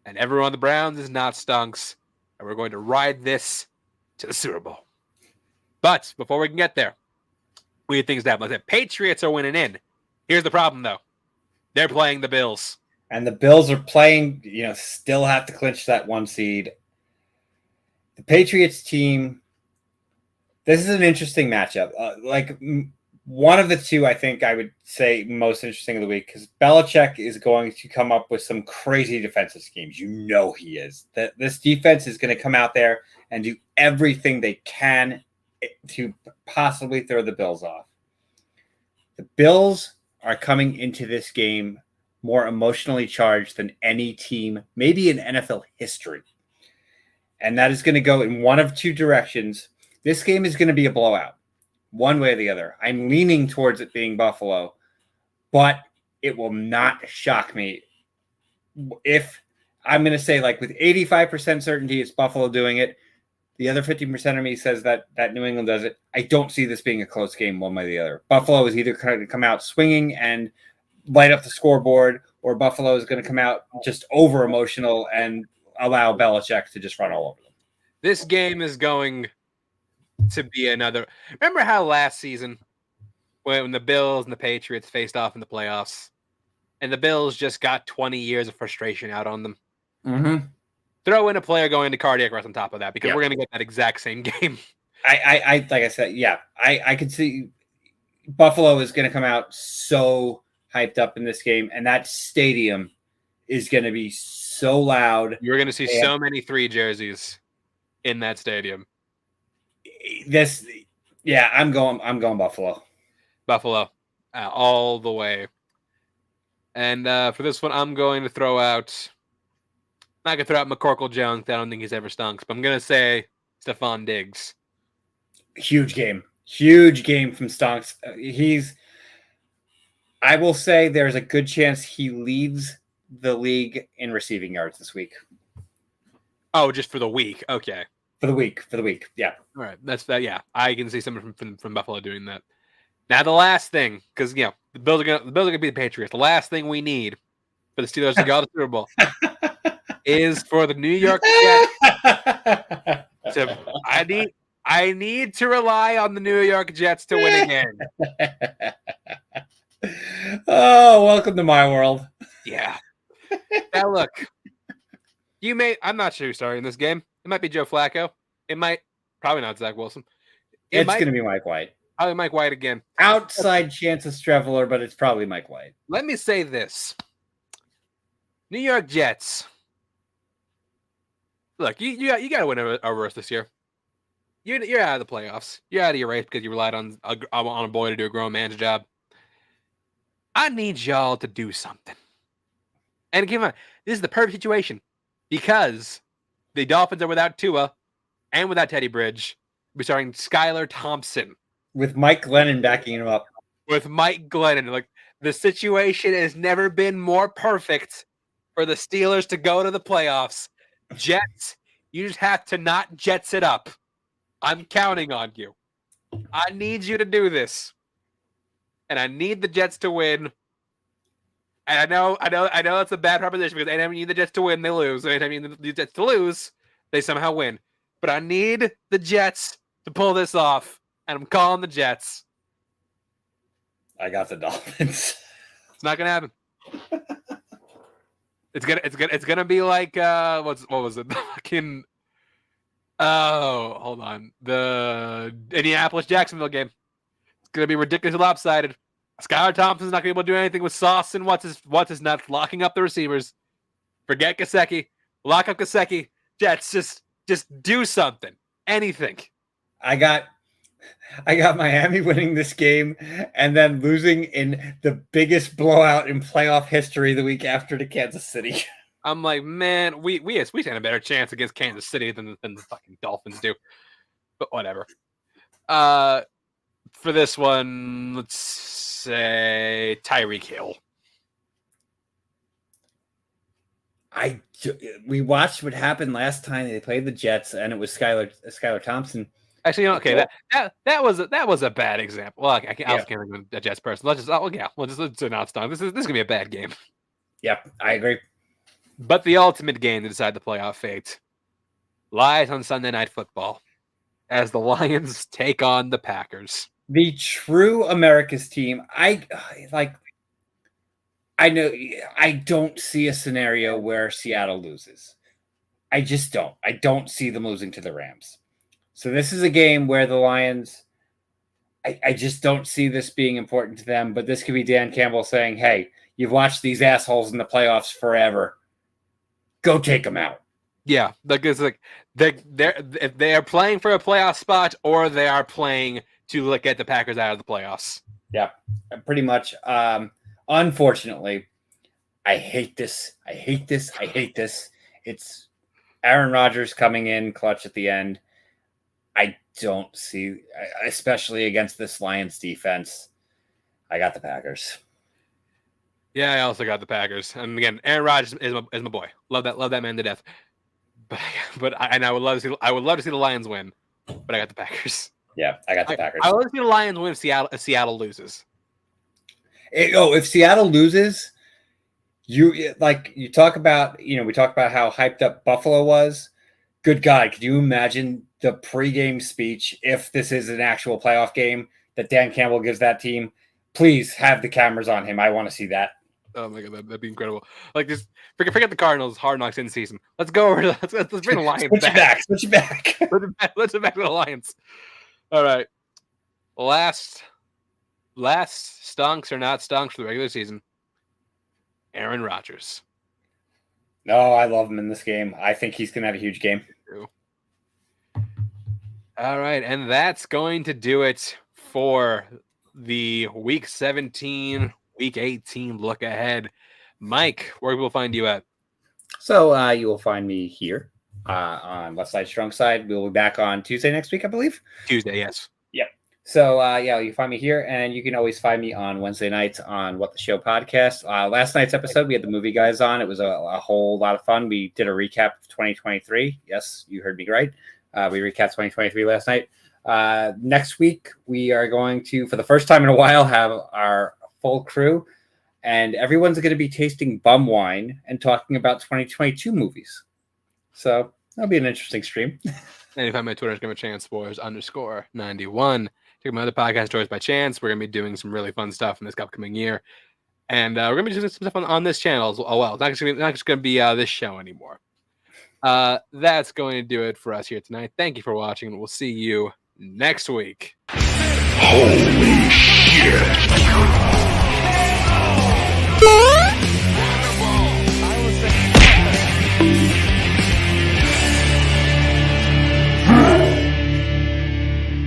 And everyone on the Browns is not stunks. And we're going to ride this to the Super Bowl. But before we can get there, weird things happen. Like the Patriots are winning in. Here's the problem, though. They're playing the Bills. And the Bills are playing, still have to clinch that 1 seed. The Patriots team, this is an interesting matchup. One of the two, I think I would say most interesting of the week, because Belichick is going to come up with some crazy defensive schemes. He is. This defense is going to come out there and do everything they can to possibly throw the Bills off. The Bills are coming into this game more emotionally charged than any team, maybe in NFL history. And that is going to go in one of 2 directions. This game is going to be a blowout, one way or the other. I'm leaning towards it being Buffalo, but it will not shock me if I'm going to say, like, with 85% certainty, it's Buffalo doing it. The other 50% of me says that New England does it. I don't see this being a close game one way or the other. Buffalo is either going to come out swinging and light up the scoreboard, or Buffalo is going to come out just over emotional and allow Belichick to just run all over them. This game is going to be another. Remember how last season when the Bills and the Patriots faced off in the playoffs, and the Bills just got 20 years of frustration out on them? Mm-hmm. Throw in a player going into cardiac arrest on top of that, because we're going to get that exact same game. I like I said, yeah, I could see Buffalo is going to come out so hyped up in this game, and that stadium is going to be so loud. You're going to see so many 3 jerseys in that stadium. I'm going Buffalo. Buffalo, all the way. And for this one, I'm going to throw out. I'm not going to throw out McCorkle Jones. I don't think he's ever stunk, but I'm going to say Stephon Diggs. Huge game from Stonks. I will say there's a good chance he leads the league in receiving yards this week. Oh, just for the week. Okay. For the week. Yeah. All right. That's that. Yeah. I can see someone from Buffalo doing that. Now, the last thing, because, the Bills are going to be the Patriots. The last thing we need for the Steelers to go to the Super Bowl is for the New York Jets I need to rely on the New York Jets to win again. Oh, welcome to my world. Yeah. Now look, I'm not sure who's starting in this game. It might be Joe Flacco. It might, probably not Zach Wilson. It's going to be Mike White. Probably Mike White again. Outside chance of Streveler, but it's probably Mike White. Let me say this. New York Jets. Look, you got to win a verse this year. You're out of the playoffs. You're out of your race because you relied on a boy to do a grown man's job. I need y'all to do something. And keep in mind, this is the perfect situation because the Dolphins are without Tua and without Teddy Bridge. We're starting Skylar Thompson. With Mike Glennon backing him up. With Mike Glennon. Like, the situation has never been more perfect for the Steelers to go to the playoffs. Jets, you just have to not Jets it up. I'm counting on you. I need you to do this. And I need the Jets to win. And I know it's a bad proposition because anytime you need the Jets to win, they lose. Anytime you need the Jets to lose, they somehow win. But I need the Jets to pull this off. And I'm calling the Jets. I got the Dolphins. It's not gonna happen. It's gonna be like what was it? Fucking hold on. The Indianapolis-Jacksonville game. It's gonna be ridiculously lopsided. Skylar Thompson's not gonna be able to do anything with Sauce and what's his nuts locking up the receivers. Forget Gesicki. Lock up Gesicki. Jets, just do something. Anything. I got Miami winning this game and then losing in the biggest blowout in playoff history the week after to Kansas City. I'm like, man, we stand a better chance against Kansas City than the fucking Dolphins do. But whatever. For this one, let's say Tyreek Hill. We watched what happened last time they played the Jets, and it was Skylar Thompson. Actually, okay, that was a bad example. Well, I can't think of a Jets person. Let's announce time. This is gonna be a bad game. Yep, I agree. But the ultimate game to decide the playoff fate lies on Sunday Night Football as the Lions take on the Packers. The true America's team. I know I don't see a scenario where Seattle loses. I just don't. I don't see them losing to the Rams. So this is a game where the Lions, I just don't see this being important to them. But this could be Dan Campbell saying, hey, you've watched these assholes in the playoffs forever. Go take them out. Yeah, because if they are playing for a playoff spot or they are playing to get the Packers out of the playoffs. Yeah, pretty much. Unfortunately, I hate this. It's Aaron Rodgers coming in clutch at the end. I don't see, especially against this Lions defense. I got the Packers. Yeah, I also got the Packers. And again, Aaron Rodgers is my boy. Love that man to death. I would love to see the Lions win, but I got the Packers. Yeah, I got the Packers. I would love to see the Lions win if Seattle loses. If Seattle loses, you talk about, we talk about how hyped up Buffalo was. Good God, could you imagine the pregame speech if this is an actual playoff game that Dan Campbell gives that team? Please have the cameras on him. I want to see that. Oh my God, that'd be incredible. Like, just forget the Cardinals. Hard Knocks in season. Let's go over. Let's bring the Lions back. Switch it back. Let's get back to the Lions. All right. Last stunks or not stunks for the regular season. Aaron Rodgers. No, I love him in this game. I think he's going to have a huge game. All right, and that's going to do it for the Week 17, Week 18 look ahead. Mike, where will we find you at? So you will find me here on Left Side Strong Side. We'll be back on Tuesday next week, I believe. Tuesday, yes. Yep. So you can find me here, and you can always find me on Wednesday nights on What the Show podcast. Last night's episode, we had the movie guys on. It was a whole lot of fun. We did a recap of 2023. Yes, you heard me right. We recapped 2023 last night. Next week, we are going to, for the first time in a while, have our full crew, and everyone's going to be tasting bum wine and talking about 2022 movies. So that'll be an interesting stream. And you find my Twitter, _chance_91. Check my other podcast, Stories by Chance. We're going to be doing some really fun stuff in this upcoming year. And we're going to be doing some stuff on this channel as well. It's not just going to be this show anymore. That's going to do it for us here tonight. Thank you for watching, and we'll see you next week. Holy shit.